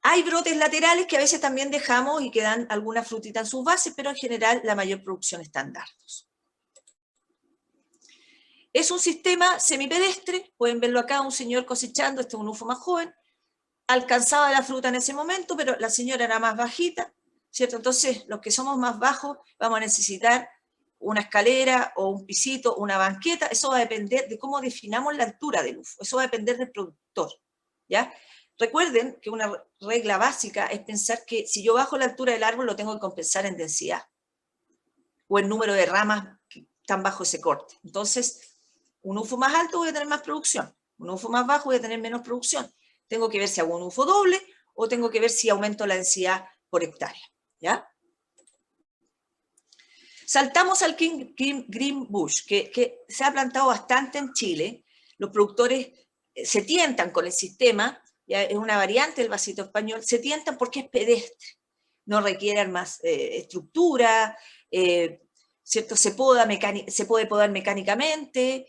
Hay brotes laterales que a veces también dejamos y quedan alguna frutita en sus bases, pero en general la mayor producción está en dardos. Es un sistema semipedestre, pueden verlo acá, un señor cosechando, este es un UFO más joven, alcanzaba la fruta en ese momento, pero la señora era más bajita, ¿cierto? Entonces, los que somos más bajos vamos a necesitar una escalera o un pisito, una banqueta, eso va a depender de cómo definamos la altura del UFO, eso va a depender del productor, ¿ya? Recuerden que una regla básica es pensar que si yo bajo la altura del árbol lo tengo que compensar en densidad o en número de ramas que están bajo ese corte. Entonces, un UFO más alto voy a tener más producción, un UFO más bajo voy a tener menos producción. Tengo que ver si hago un UFO doble o tengo que ver si aumento la densidad por hectárea, ¿ya? Saltamos al King Green Bush, que se ha plantado bastante en Chile. Los productores se tientan con el sistema, ya es una variante del vasito español, se tientan porque es pedestre, no requiere más estructura, ¿cierto? Se puede podar mecánicamente,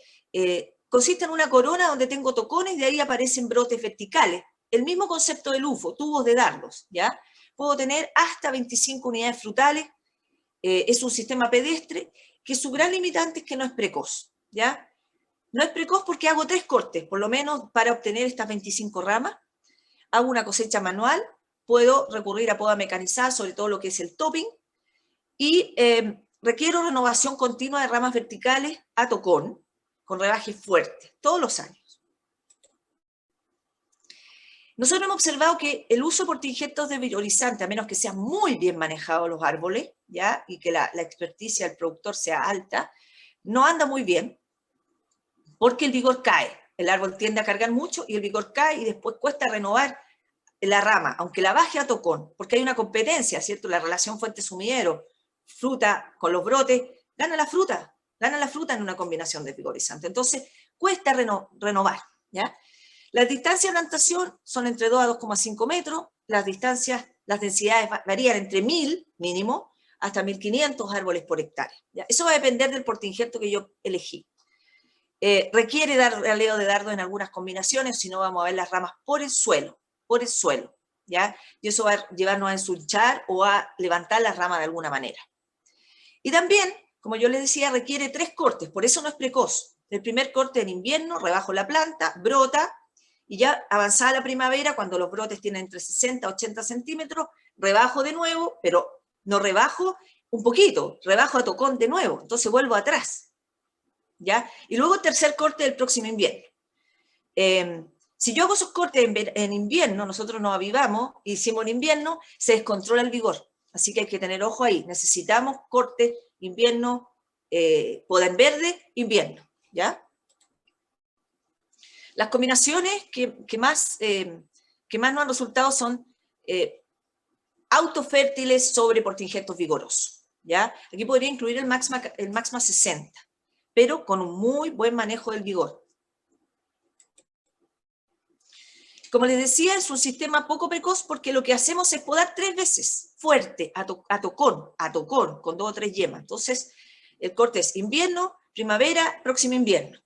consiste en una corona donde tengo tocones y de ahí aparecen brotes verticales. El mismo concepto del UFO, tubos de dardos, ¿ya? Puedo tener hasta 25 unidades frutales, es un sistema pedestre que su gran limitante es que no es precoz, ¿ya? No es precoz porque hago 3 cortes, por lo menos para obtener estas 25 ramas, hago una cosecha manual, puedo recurrir a poda mecanizada, sobre todo lo que es el topping, y requiero renovación continua de ramas verticales a tocón, con rebajes fuertes, todos los años. Nosotros hemos observado que el uso por tingetos de vitorizante, a menos que sean muy bien manejados los árboles, ¿ya? Y que la experticia del productor sea alta, no anda muy bien, porque el vigor cae. El árbol tiende a cargar mucho y el vigor cae y después cuesta renovar la rama, aunque la baje a tocón, porque hay una competencia, ¿cierto? La relación fuente-sumidero, fruta con los brotes, gana la fruta en una combinación de vigorizante. Entonces, cuesta renovar, ¿ya? Las distancias de plantación son entre 2 a 2,5 metros, las densidades varían entre 1000 mínimo hasta 1500 árboles por hectárea, ¿ya? Eso va a depender del portinjerto que yo elegí. Requiere dar raleo de dardo en algunas combinaciones, si no vamos a ver las ramas por el suelo, ¿ya? Y eso va a llevarnos a ensulchar o a levantar las ramas de alguna manera. Y también, como yo les decía, requiere 3 cortes, por eso no es precoz. El primer corte en invierno, rebajo la planta, brota, y ya avanzada la primavera, cuando los brotes tienen entre 60 a 80 centímetros, rebajo de nuevo, pero no rebajo un poquito, rebajo a tocón de nuevo, entonces vuelvo atrás, ¿ya? Y luego tercer corte del próximo invierno. Si yo hago esos cortes en invierno, nosotros nos avivamos, y hicimos en invierno, se descontrola el vigor, así que hay que tener ojo ahí, necesitamos corte, invierno, poda en verde, invierno, ¿ya? Las combinaciones que más nos han resultado son autofértiles sobre portinjertos vigorosos, ¿ya? Aquí podría incluir el Maxma 60, pero con un muy buen manejo del vigor. Como les decía, es un sistema poco precoz porque lo que hacemos es podar 3 veces, fuerte, a tocón, con 2 o 3 yemas. Entonces, el corte es invierno, primavera, próximo invierno,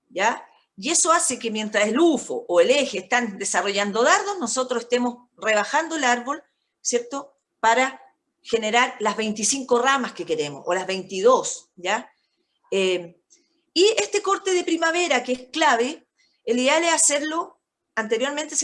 ¿ya? Y eso hace que mientras el UFO o el eje están desarrollando dardos, nosotros estemos rebajando el árbol, ¿cierto? Para generar las 25 ramas que queremos, o las 22, ¿ya? Y este corte de primavera, que es clave, el ideal es hacerlo, anteriormente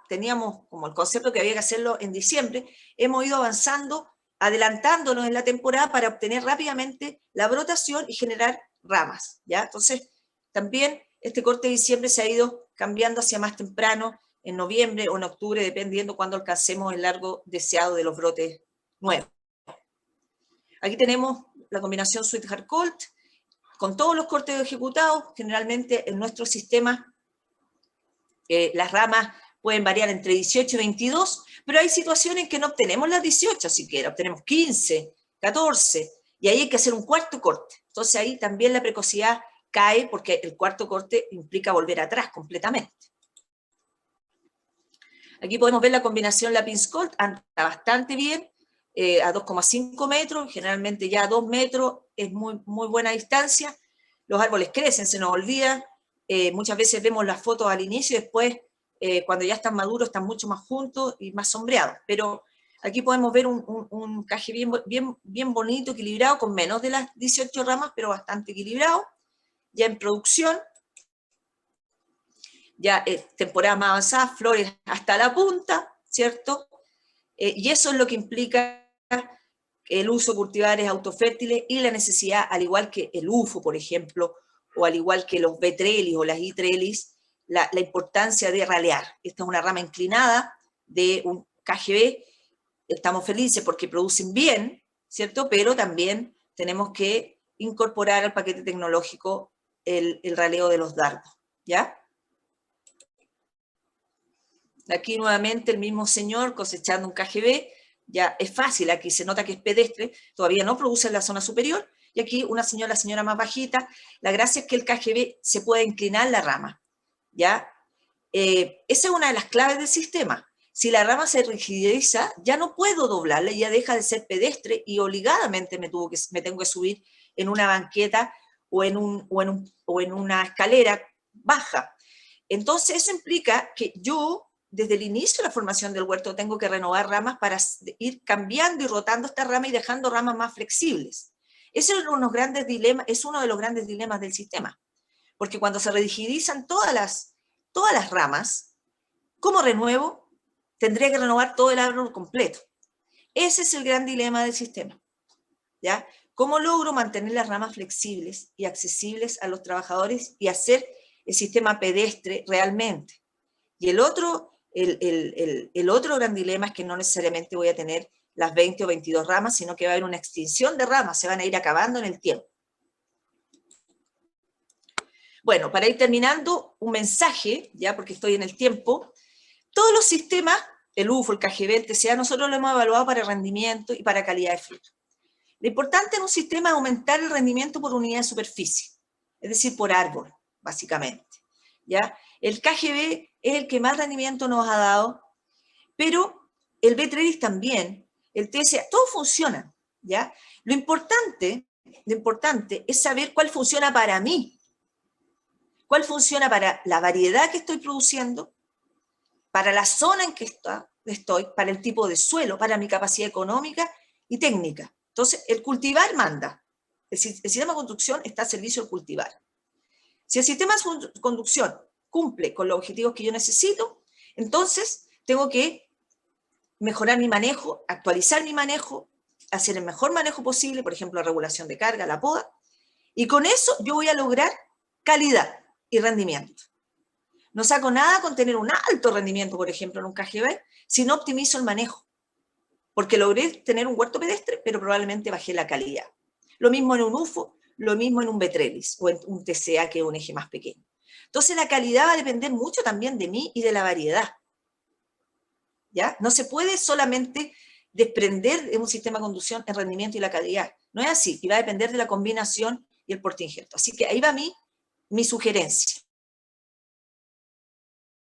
teníamos como el concepto que había que hacerlo en diciembre, hemos ido avanzando, adelantándonos en la temporada para obtener rápidamente la brotación y generar ramas, ¿ya? Entonces, también este corte de diciembre se ha ido cambiando hacia más temprano, en noviembre o en octubre, dependiendo cuando alcancemos el largo deseado de los brotes nuevos. Aquí tenemos la combinación Sweetheart Colt, con todos los cortes ejecutados. Generalmente en nuestro sistema las ramas pueden variar entre 18 y 22, pero hay situaciones en que no obtenemos las 18 siquiera, obtenemos 15, 14, y ahí hay que hacer un cuarto corte. Entonces ahí también la precocidad cae porque el cuarto corte implica volver atrás completamente. Aquí podemos ver la combinación Lapin-Scott, anda bastante bien, a 2,5 metros, generalmente ya a 2 metros es muy buena distancia. Los árboles crecen, se nos olvida, muchas veces vemos las fotos al inicio y después, cuando ya están maduros, están mucho más juntos y más sombreados, pero aquí podemos ver un caje bien bonito, equilibrado, con menos de las 18 ramas, pero bastante equilibrado, ya en producción, ya temporada más avanzada, flores hasta la punta, ¿cierto? Y eso es lo que implica el uso de cultivares autofértiles y la necesidad, al igual que el UFO, por ejemplo, o al igual que los B-trellis o las I-trellis, la importancia de ralear. Esta es una rama inclinada de un KGB, estamos felices porque producen bien, ¿cierto? Pero también tenemos que incorporar al paquete tecnológico el raleo de los dardos, ¿ya? Aquí nuevamente el mismo señor cosechando un KGB, ya es fácil, aquí se nota que es pedestre, todavía no produce en la zona superior, y aquí la señora más bajita, la gracia es que el KGB se puede inclinar la rama, ¿ya? Esa es una de las claves del sistema. Si la rama se rigidiza, ya no puedo doblarla, ya deja de ser pedestre y obligadamente me tengo que subir en una banqueta o en una escalera baja. Entonces eso implica que yo, desde el inicio de la formación del huerto, tengo que renovar ramas para ir cambiando y rotando esta rama y dejando ramas más flexibles. Ese es uno de los grandes dilemas del sistema, porque cuando se rigidizan todas las ramas, ¿cómo renuevo? Tendría que renovar todo el árbol completo. Ese es el gran dilema del sistema, ¿ya? ¿Cómo logro mantener las ramas flexibles y accesibles a los trabajadores y hacer el sistema pedestre realmente? Y el otro gran dilema es que no necesariamente voy a tener las 20 o 22 ramas, sino que va a haber una extinción de ramas, se van a ir acabando en el tiempo. Bueno, para ir terminando, un mensaje, ya porque estoy en el tiempo. Todos los sistemas, el UFO, el KGB, el TCA, nosotros lo hemos evaluado para rendimiento y para calidad de fruto. Lo importante en un sistema es aumentar el rendimiento por unidad de superficie, es decir, por árbol, básicamente, ¿ya? El KGB es el que más rendimiento nos ha dado, pero el B-trellis también, el TCA, todo funciona, ¿ya? Lo importante es saber cuál funciona para mí, cuál funciona para la variedad que estoy produciendo, para la zona en que estoy, para el tipo de suelo, para mi capacidad económica y técnica. Entonces, el cultivar manda. El sistema de conducción está al servicio del cultivar. Si el sistema de conducción cumple con los objetivos que yo necesito, entonces tengo que mejorar mi manejo, actualizar mi manejo, hacer el mejor manejo posible, por ejemplo, la regulación de carga, la poda, y con eso yo voy a lograr calidad y rendimiento. No saco nada con tener un alto rendimiento, por ejemplo, en un KGB, si no optimizo el manejo, porque logré tener un huerto pedestre, pero probablemente bajé la calidad. Lo mismo en un UFO, lo mismo en un B-trellis o en un TCA, que es un eje más pequeño. Entonces la calidad va a depender mucho también de mí y de la variedad, ¿ya? No se puede solamente desprender de un sistema de conducción el rendimiento y la calidad. No es así, y va a depender de la combinación y el porte injerto. Así que ahí va mi sugerencia.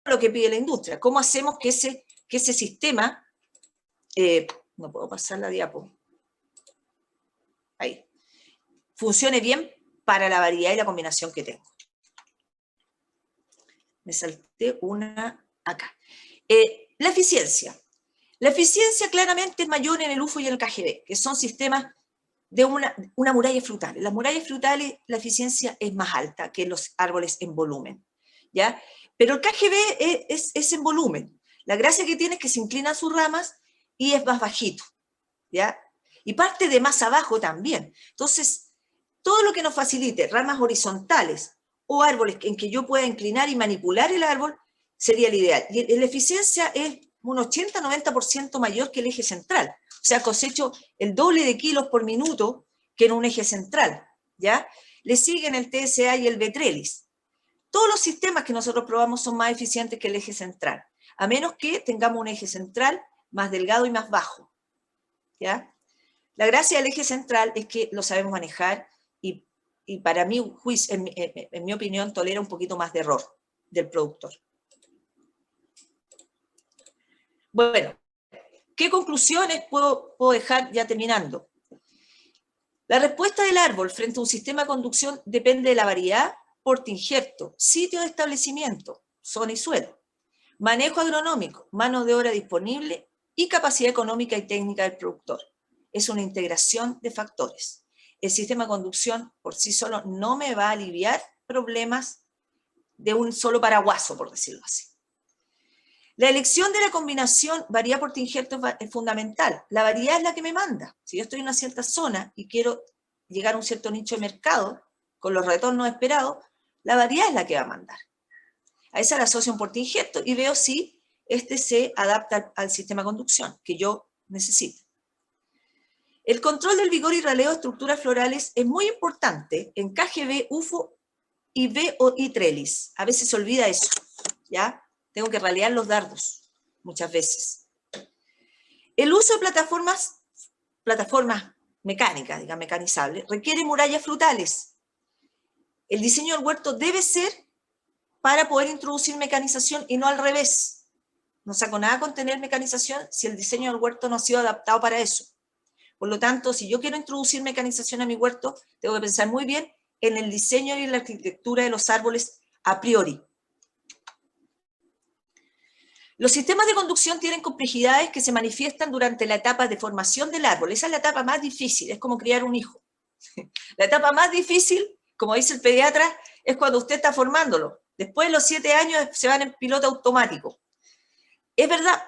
Lo que pide la industria, cómo hacemos que ese sistema, no puedo pasar la diapo, ahí, funcione bien para la variedad y la combinación que tengo. Me salté una acá. La eficiencia. La eficiencia claramente es mayor en el UFO y en el KGB, que son sistemas de una muralla frutal. En las murallas frutales la eficiencia es más alta que en los árboles en volumen, ¿ya? Pero el KGB es en volumen. La gracia que tiene es que se inclinan sus ramas y es más bajito, ¿ya? Y parte de más abajo también. Entonces, todo lo que nos facilite ramas horizontales o árboles en que yo pueda inclinar y manipular el árbol sería el ideal. Y la eficiencia es un 80-90% mayor que el eje central. O sea, cosecho el doble de kilos por minuto que en un eje central, ¿ya? Le siguen el TSA y el B-trellis. Todos los sistemas que nosotros probamos son más eficientes que el eje central, a menos que tengamos un eje central más delgado y más bajo, ¿ya? La gracia del eje central es que lo sabemos manejar y para mí, en mi opinión, tolera un poquito más de error del productor. Bueno, ¿qué conclusiones puedo dejar ya terminando? La respuesta del árbol frente a un sistema de conducción depende de la variedad, porte injerto, sitio de establecimiento, zona y suelo, manejo agronómico, mano de obra disponible y capacidad económica y técnica del productor. Es una integración de factores. El sistema de conducción por sí solo no me va a aliviar problemas de un solo paraguaso, por decirlo así. La elección de la combinación variedad porte injerto es fundamental. La variedad es la que me manda. Si yo estoy en una cierta zona y quiero llegar a un cierto nicho de mercado con los retornos esperados, la variedad es la que va a mandar. A esa la asocio un porte injerto y veo si este se adapta al sistema de conducción que yo necesito. El control del vigor y raleo de estructuras florales es muy importante en KGB, UFO y y trellis. A veces se olvida eso, ¿ya? Tengo que ralear los dardos, muchas veces. El uso de plataformas mecánicas, digamos, mecanizables, requiere murallas frutales. El diseño del huerto debe ser para poder introducir mecanización y no al revés. No saco nada con tener mecanización si el diseño del huerto no ha sido adaptado para eso. Por lo tanto, si yo quiero introducir mecanización a mi huerto, tengo que pensar muy bien en el diseño y en la arquitectura de los árboles a priori. Los sistemas de conducción tienen complejidades que se manifiestan durante la etapa de formación del árbol. Esa es la etapa más difícil, es como criar un hijo. La etapa más difícil, como dice el pediatra, es cuando usted está formándolo. Después de los 7 años se van en piloto automático. Es verdad,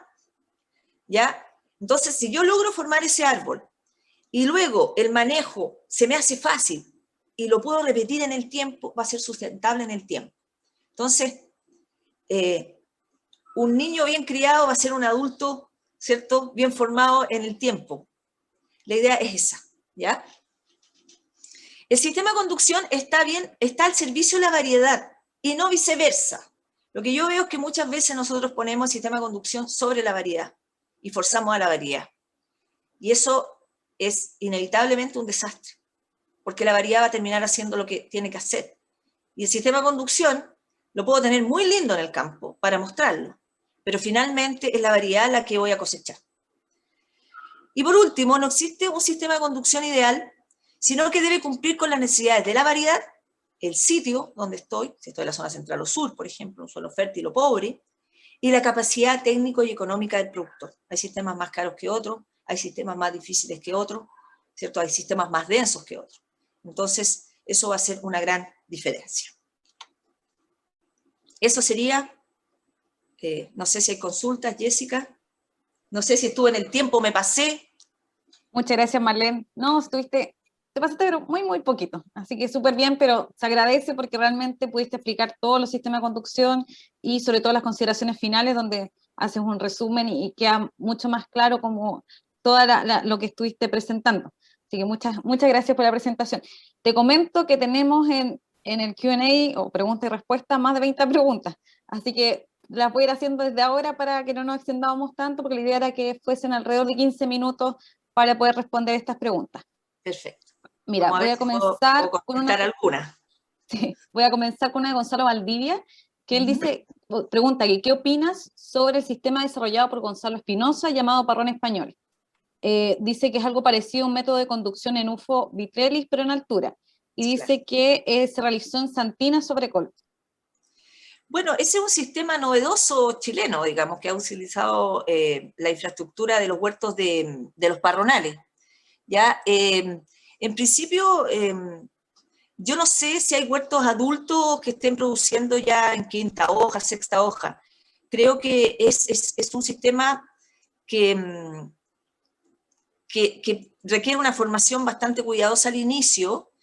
¿ya? Entonces, si yo logro formar ese árbol y luego el manejo se me hace fácil y lo puedo repetir en el tiempo, va a ser sustentable en el tiempo. Entonces, un niño bien criado va a ser un adulto, ¿cierto?, bien formado en el tiempo. La idea es esa, ¿ya? El sistema de conducción está al servicio de la variedad y no viceversa. Lo que yo veo es que muchas veces nosotros ponemos el sistema de conducción sobre la variedad y forzamos a la variedad. Y eso es inevitablemente un desastre, porque la variedad va a terminar haciendo lo que tiene que hacer. Y el sistema de conducción lo puedo tener muy lindo en el campo para mostrarlo, pero finalmente es la variedad la que voy a cosechar. Y por último, no existe un sistema de conducción ideal, sino que debe cumplir con las necesidades de la variedad, el sitio donde estoy, si estoy en la zona central o sur, por ejemplo, un suelo fértil o pobre, y la capacidad técnico y económica del productor. Hay sistemas más caros que otros, hay sistemas más difíciles que otros, ¿cierto? Hay sistemas más densos que otros. Entonces, eso va a ser una gran diferencia. Eso sería, no sé si hay consultas, Jessica, no sé si estuve en el tiempo, me pasé. Muchas gracias, Marlene. No, te pasaste pero muy, muy poquito, así que súper bien, pero se agradece porque realmente pudiste explicar todos los sistemas de conducción y sobre todo las consideraciones finales donde haces un resumen y queda mucho más claro como todo lo que estuviste presentando. Así que muchas gracias por la presentación. Te comento que tenemos en el Q&A o pregunta y respuesta más de 20 preguntas, así que las voy a ir haciendo desde ahora para que no nos extendamos tanto, porque la idea era que fuesen alrededor de 15 minutos para poder responder estas preguntas. Perfecto. Mira, voy a comenzar con una. Sí, voy a comenzar con una de Gonzalo Valdivia, que él dice, pregunta que ¿qué opinas sobre el sistema desarrollado por Gonzalo Espinosa llamado parrón español? Dice que es algo parecido a un método de conducción en UFO Vitrellis, pero en altura. Y dice que se realizó en Santina sobre Col. Bueno, ese es un sistema novedoso chileno, digamos, que ha utilizado la infraestructura de los huertos de los parronales. ¿Ya? En principio, yo no sé si hay huertos adultos que estén produciendo ya en quinta hoja, sexta hoja. Creo que es un sistema que requiere una formación bastante cuidadosa al inicio,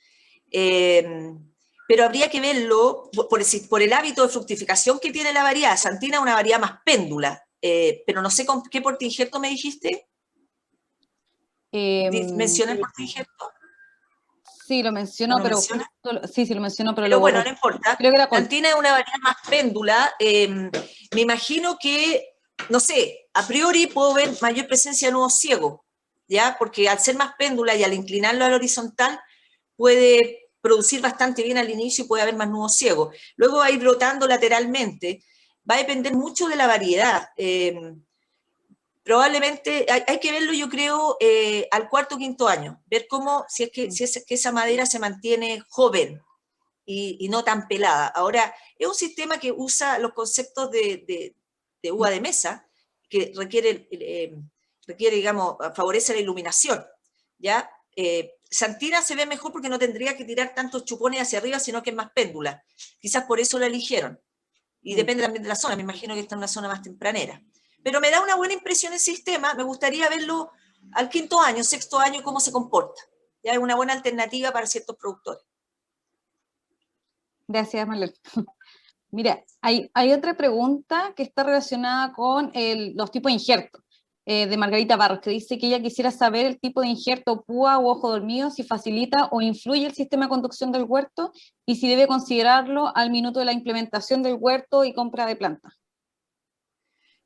pero habría que verlo por el hábito de fructificación que tiene la variedad. Santina es una variedad más péndula, pero no sé con qué porte injerto me dijiste. ¿Menciona el porte injerto? Sí, lo mencionó, pero sí, lo mencionó, pero bueno, no importa. Creo que era Santina es una variedad más péndula. Me imagino que, no sé, a priori puedo ver mayor presencia de nudos ciegos, ¿ya? Porque al ser más péndula y al inclinarlo al horizontal puede producir bastante bien al inicio y puede haber más nudos ciegos. Luego va a ir brotando lateralmente, va a depender mucho de la variedad. Probablemente hay que verlo, yo creo, al cuarto o quinto año, ver cómo, si es que esa madera se mantiene joven y no tan pelada. Ahora, es un sistema que usa los conceptos de uva de mesa, que requiere, digamos, favorece la iluminación, ¿ya? Santina se ve mejor porque no tendría que tirar tantos chupones hacia arriba, sino que es más péndula. Quizás por eso la eligieron. Y depende también de la zona, me imagino que está en una zona más tempranera. Pero me da una buena impresión el sistema, me gustaría verlo al quinto año, sexto año, cómo se comporta. Ya es una buena alternativa para ciertos productores. Gracias, Marlene. Mira, hay otra pregunta que está relacionada con los tipos de injertos, de Margarita Barros, que dice que ella quisiera saber el tipo de injerto púa u ojo dormido, si facilita o influye el sistema de conducción del huerto y si debe considerarlo al minuto de la implementación del huerto y compra de plantas.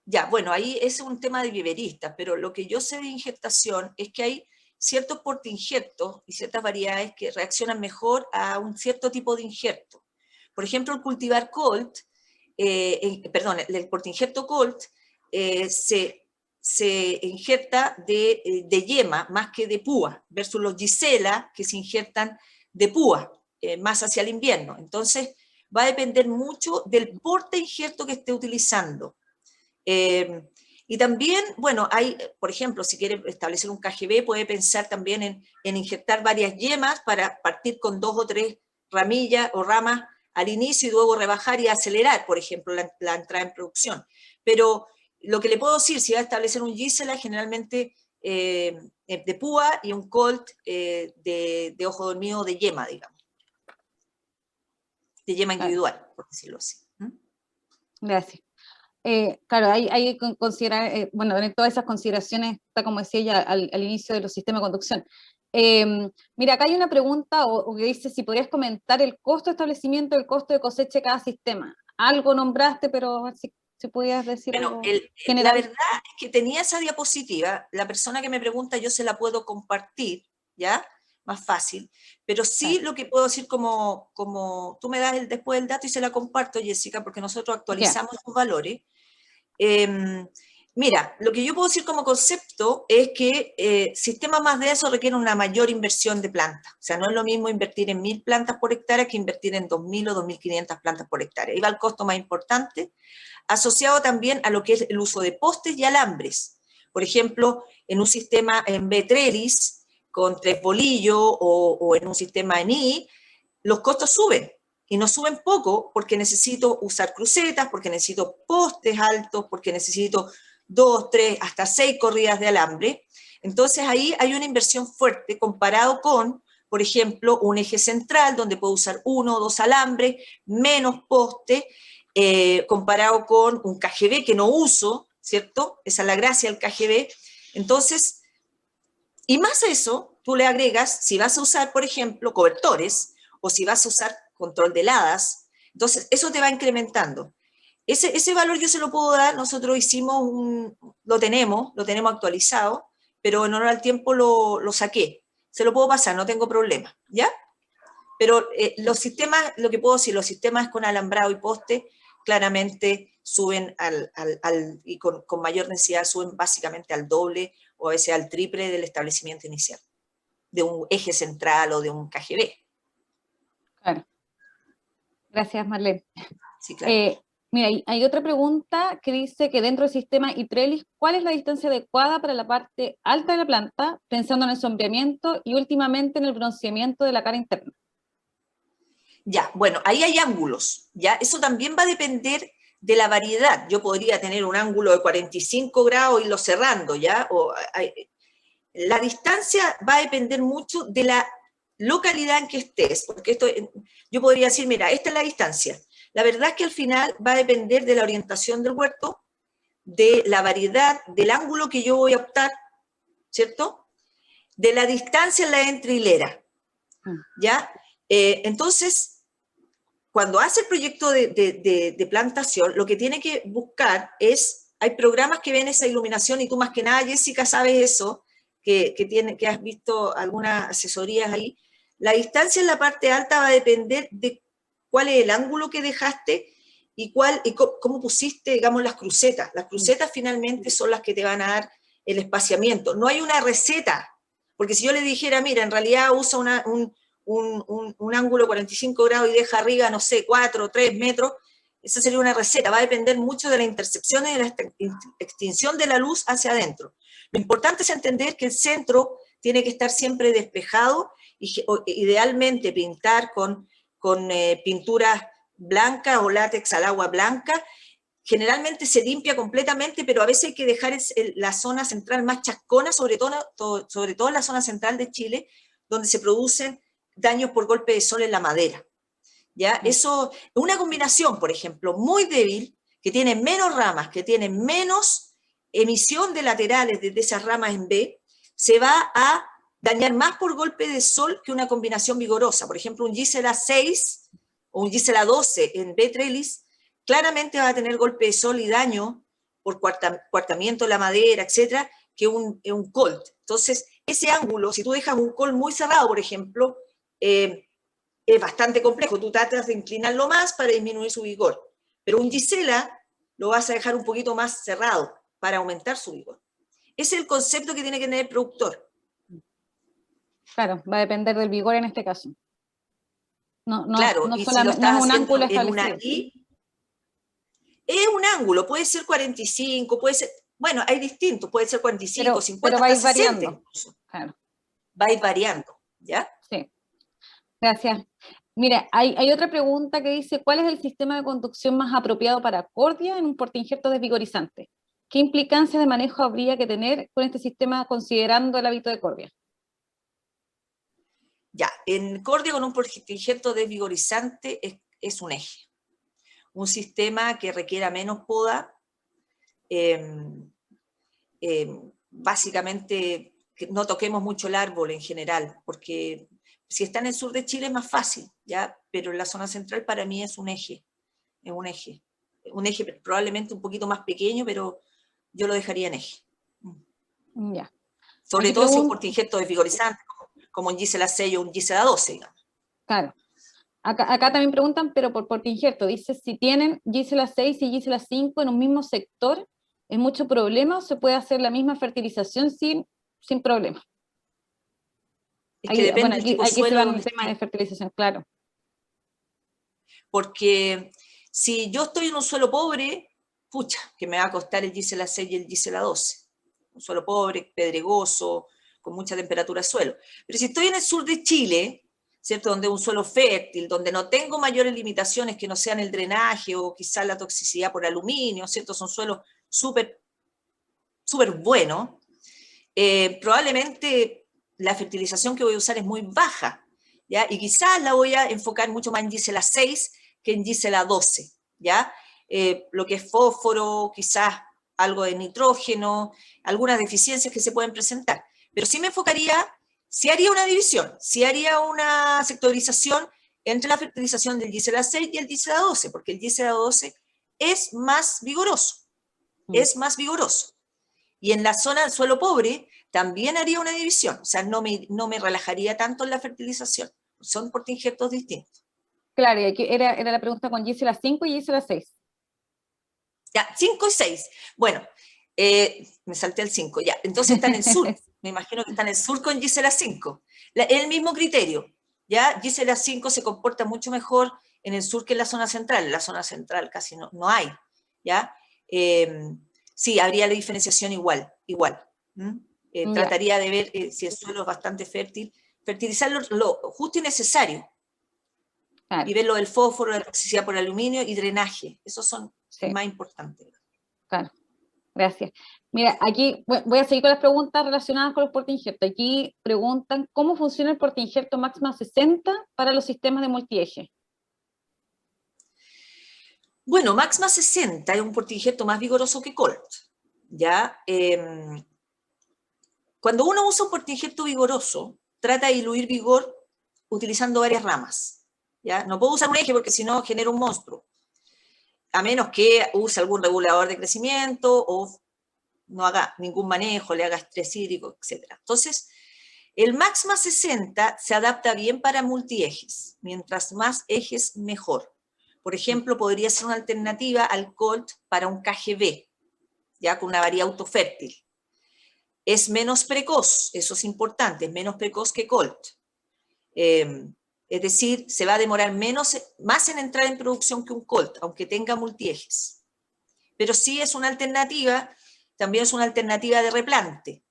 Ya, bueno, ahí es un tema de viveristas, pero lo que yo sé de injertación es que hay ciertos portainjertos y ciertas variedades que reaccionan mejor a un cierto tipo de injerto. Por ejemplo, el cultivar Colt, el portainjerto Colt se injerta de yema más que de púa, versus los Gisela que se injertan de púa, más hacia el invierno. Entonces, va a depender mucho del portainjerto que esté utilizando. Y también, bueno, hay, por ejemplo, si quiere establecer un KGB, puede pensar también en injertar varias yemas para partir con 2 o 3 ramillas o ramas al inicio y luego rebajar y acelerar, por ejemplo, la entrada en producción. Pero lo que le puedo decir, si va a establecer un Gisela, generalmente de púa y un Colt de ojo dormido de yema, digamos. De yema individual, por decirlo así. Gracias. Claro, hay que considerar, bueno, en todas esas consideraciones está, como decía ella, al inicio de los sistemas de conducción. Mira, acá hay una pregunta o que dice si podrías comentar el costo de establecimiento, el costo de cosecha de cada sistema. Algo nombraste, pero si pudieras decir bueno, algo la general. verdad es que tenía esa diapositiva, la persona que me pregunta yo se la puedo compartir, ¿ya? Más fácil, pero sí lo que puedo decir como tú me das después el dato y se la comparto, Jessica, porque nosotros actualizamos los valores. Mira, lo que yo puedo decir como concepto es que sistemas más de eso requieren una mayor inversión de plantas. O sea, no es lo mismo invertir en 1000 plantas por hectárea que invertir en 2000 o 2500 plantas por hectárea. Ahí va el costo más importante, asociado también a lo que es el uso de postes y alambres. Por ejemplo, en un sistema en B-trellis con 3 bolillos o en un sistema en I, los costos suben. Y no suben poco porque necesito usar crucetas, porque necesito postes altos, porque necesito 2, 3, hasta 6 corridas de alambre. Entonces ahí hay una inversión fuerte comparado con, por ejemplo, un eje central donde puedo usar 1 o 2 alambres, menos poste, comparado con un KGB que no uso, ¿cierto? Esa es la gracia del KGB. Entonces, y más eso, tú le agregas, si vas a usar, por ejemplo, cobertores, o si vas a usar control de heladas, entonces eso te va incrementando. Ese valor yo se lo puedo dar, nosotros lo tenemos actualizado, pero en honor al tiempo lo saqué. Se lo puedo pasar, no tengo problema, ¿ya? Pero los sistemas, lo que puedo decir, los sistemas con alambrado y poste, claramente suben y con mayor densidad suben básicamente al doble o a veces al triple del establecimiento inicial, de un eje central o de un KGB. Claro. Gracias, Marlene. Sí, claro. Mira, hay otra pregunta que dice que dentro del sistema y-trellis, ¿cuál es la distancia adecuada para la parte alta de la planta, pensando en el sombreamiento y últimamente en el bronceamiento de la cara interna? Ya, bueno, ahí hay ángulos, ¿ya? Eso también va a depender de la variedad. Yo podría tener un ángulo de 45 grados y irlo cerrando, ¿ya? La distancia va a depender mucho de la localidad en que estés, porque yo podría decir, mira, esta es la distancia. La verdad es que al final va a depender de la orientación del huerto, de la variedad, del ángulo que yo voy a optar, ¿cierto? De la distancia en la entrehilera, ¿ya? Entonces, cuando hace el proyecto de plantación, lo que tiene que buscar es, hay programas que ven esa iluminación y tú más que nada, Jessica, sabes eso, que has visto algunas asesorías ahí, La distancia en la parte alta va a depender de cuál es el ángulo que dejaste y cómo pusiste, digamos, las crucetas. Las crucetas finalmente son las que te van a dar el espaciamiento. No hay una receta, porque si yo le dijera, mira, en realidad usa un ángulo 45 grados y deja arriba, no sé, 4 o 3 metros, esa sería una receta. Va a depender mucho de la intercepción y de la extinción de la luz hacia adentro. Lo importante es entender que el centro tiene que estar siempre despejado y idealmente pintar con pinturas blancas o látex al agua blanca. Generalmente se limpia completamente, pero a veces hay que dejar la zona central más chascona, sobre todo en la zona central de Chile, donde se producen daños por golpe de sol en la madera. ¿Ya? Eso es una combinación, por ejemplo, muy débil, que tiene menos ramas, que tiene menos emisión de laterales desde esas ramas en B, se va a dañar más por golpe de sol que una combinación vigorosa. Por ejemplo, un Gisela 6 o un Gisela 12 en B trellis, claramente va a tener golpe de sol y daño por cuartamiento de la madera, etcétera, que un colt. Entonces, ese ángulo, si tú dejas un colt muy cerrado, por ejemplo, es bastante complejo. Tú tratas de inclinarlo más para disminuir su vigor. Pero un Gisela lo vas a dejar un poquito más cerrado para aumentar su vigor. Ese es el concepto que tiene que tener el productor. Claro, va a depender del vigor en este caso. Claro, No y si lo solamente, no estás es un haciendo ángulo en una establecido. I, es un ángulo, puede ser 45, puede ser, bueno, hay distintos, puede ser 45, 50, pero va a ir hasta 60 variando. incluso. Claro. Va a ir variando, ¿ya? Sí, gracias. Mira, hay otra pregunta que dice, ¿cuál es el sistema de conducción más apropiado para cordia en un portainjerto desvigorizante? ¿Qué implicancias de manejo habría que tener con este sistema considerando el hábito de cordia? Ya, en cordia con un portainjerto desvigorizante es un eje. Un sistema que requiera menos poda, básicamente que no toquemos mucho el árbol en general, porque si está en el sur de Chile es más fácil, ¿ya? Pero en la zona central para mí es un eje, probablemente un poquito más pequeño, pero yo lo dejaría en eje. Ya. Sobre todo si es un portainjerto desvigorizante, como un Gisela 6 o un Gisela 12, digamos. Claro. Acá también preguntan, pero por portainjerto, dice, si tienen Gisela 6 y Gisela 5 en un mismo sector, ¿es mucho problema o se puede hacer la misma fertilización sin problema? Es que depende del tipo de aquí se suelo va el donde tema de esté. fertilización, claro. Porque si yo estoy en un suelo pobre, pucha, que me va a costar el Gisela 6 y el Gisela 12. Un suelo pobre, pedregoso, con mucha temperatura de suelo. Pero si estoy en el sur de Chile, ¿cierto? Donde es un suelo fértil, donde no tengo mayores limitaciones que no sean el drenaje o quizás la toxicidad por aluminio, ¿cierto? Son suelos súper buenos. Probablemente la fertilización que voy a usar es muy baja, ¿ya? Y quizás la voy a enfocar mucho más en Gisela 6 que en Gisela 12, ¿ya? Lo que es fósforo, quizás algo de nitrógeno, algunas deficiencias que se pueden presentar. Pero sí me enfocaría, sí haría una división, sí haría una sectorización entre la fertilización del Gisela 6 y el Gisela 12, porque el Gisela 12 es más vigoroso, es más vigoroso. Y en la zona del suelo pobre también haría una división, o sea, no me relajaría tanto en la fertilización. Son portainjertos distintos. Claro, y aquí era la pregunta con Gisela 5 y Gisela 6. Ya, 5 y 6. Bueno, me salté el 5, ya. Entonces está en el sur. Me imagino que está en el sur con Gisela 5. El mismo criterio, ¿ya? Gisela 5 se comporta mucho mejor en el sur que en la zona central. En la zona central casi no hay, ¿ya? Sí, habría la diferenciación igual. Trataría de ver si el suelo es bastante fértil, fertilizar lo justo y necesario. Claro. Y ver lo del fósforo, la toxicidad por aluminio y drenaje. Esos son más importantes. Claro, gracias. Mira, aquí voy a seguir con las preguntas relacionadas con los portainjertos. Aquí preguntan, ¿cómo funciona el portainjerto Maxma 60 para los sistemas de multieje? Bueno, Maxma 60 es un portainjerto más vigoroso que Colt, ¿ya? Cuando uno usa un portainjerto vigoroso, trata de diluir vigor utilizando varias ramas, ¿ya? No puedo usar un eje porque si no genera un monstruo, a menos que use algún regulador de crecimiento o no haga ningún manejo, le haga estrés hídrico, etc. Entonces, El Maxma 60 se adapta bien para multiejes, mientras más ejes mejor. Por ejemplo, podría ser una alternativa al Colt para un KGB, ya con una variedad autofértil. Es menos precoz, eso es importante, es menos precoz que Colt. Es decir, se va a demorar más en entrar en producción que un Colt, aunque tenga multiejes. Pero sí es una alternativa, también es una alternativa de replante,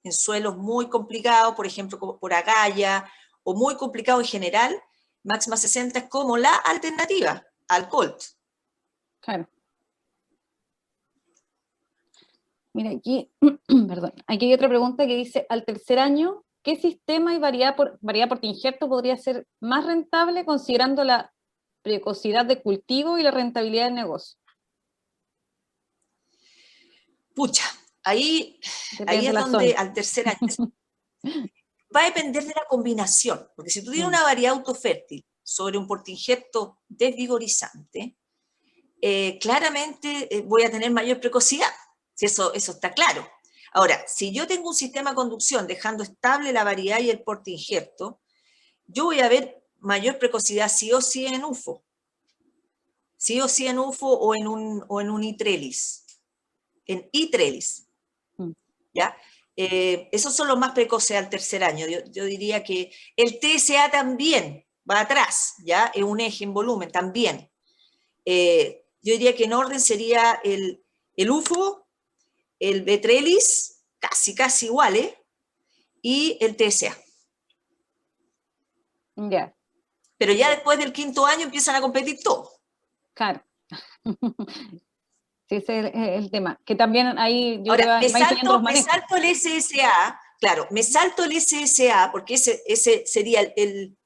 en suelos muy complicados, por ejemplo, como por agalla, o muy complicado en general, Maxma 60 es como la alternativa al Colt. Claro. Mira, aquí, perdón, aquí hay otra pregunta que dice, al tercer año, ¿qué sistema y variedad por injerto podría ser más rentable considerando la precocidad de cultivo y la rentabilidad del negocio? Pucha, ahí Depende de es la donde zona. al tercer año va a depender de la combinación, porque si tú tienes Mm. una variedad autofértil sobre un portainjerto desvigorizante, claramente voy a tener mayor precocidad, si eso está claro. Ahora, si yo tengo un sistema de conducción dejando estable la variedad y el portainjerto, yo voy a ver mayor precocidad sí o sí en UFO, sí o sí en UFO o en un I-trellis, en I-trellis, ¿ya? Esos son los más precoces al tercer año. Yo diría que el TSA también va atrás, ¿ya? Es un eje en volumen también. Yo diría que en orden sería el UFO, el B-trellis, casi iguales, y el TSA. Ya, Pero ya después del quinto año empiezan a competir todos. claro. Sí, ese es el tema. Que también ahí yo Ahora, creo que va influyendo los me manejos. salto el SSA, claro, me salto el SSA, porque ese sería el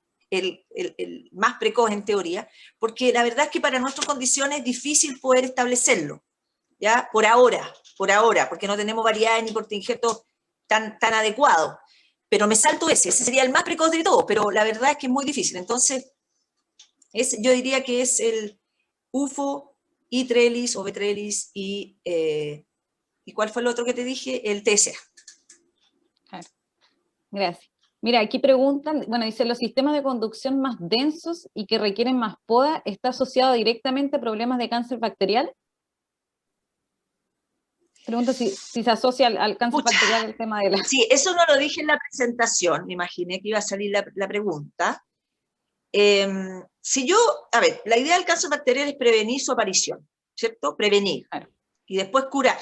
más precoz en teoría, porque la verdad es que para nuestras condiciones es difícil poder establecerlo, ¿ya? Por ahora, porque no tenemos variedades ni portainjertos tan adecuados. Pero me salto ese sería el más precoz de todos, pero la verdad es que es muy difícil. Entonces, yo diría que es el UFO, I-trellis o B-trellis ¿y cuál fue el otro que te dije? El TSA. Claro. Gracias. Mira, aquí preguntan, bueno, dice, los sistemas de conducción más densos y que requieren más poda, ¿está asociado directamente a problemas de cáncer bacterial? Pregunta si se asocia al cáncer Pucha, bacterial el tema de la... sí, eso no lo dije en la presentación, me imaginé que iba a salir la pregunta. A ver, la idea del cáncer bacterial es prevenir su aparición, ¿cierto? Prevenir. Claro. Y después curar.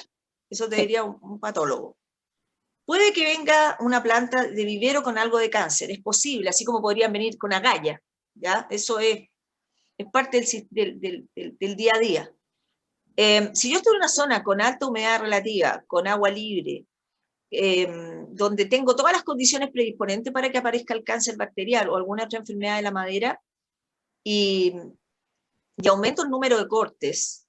Eso te Sí. diría un patólogo. Puede que venga una planta de vivero con algo de cáncer, es posible, así como podrían venir con agalla, ¿ya? Eso es parte del día a día. Si yo estoy en una zona con alta humedad relativa, con agua libre, donde tengo todas las condiciones predisponentes para que aparezca el cáncer bacterial o alguna otra enfermedad de la madera, y aumento el número de cortes,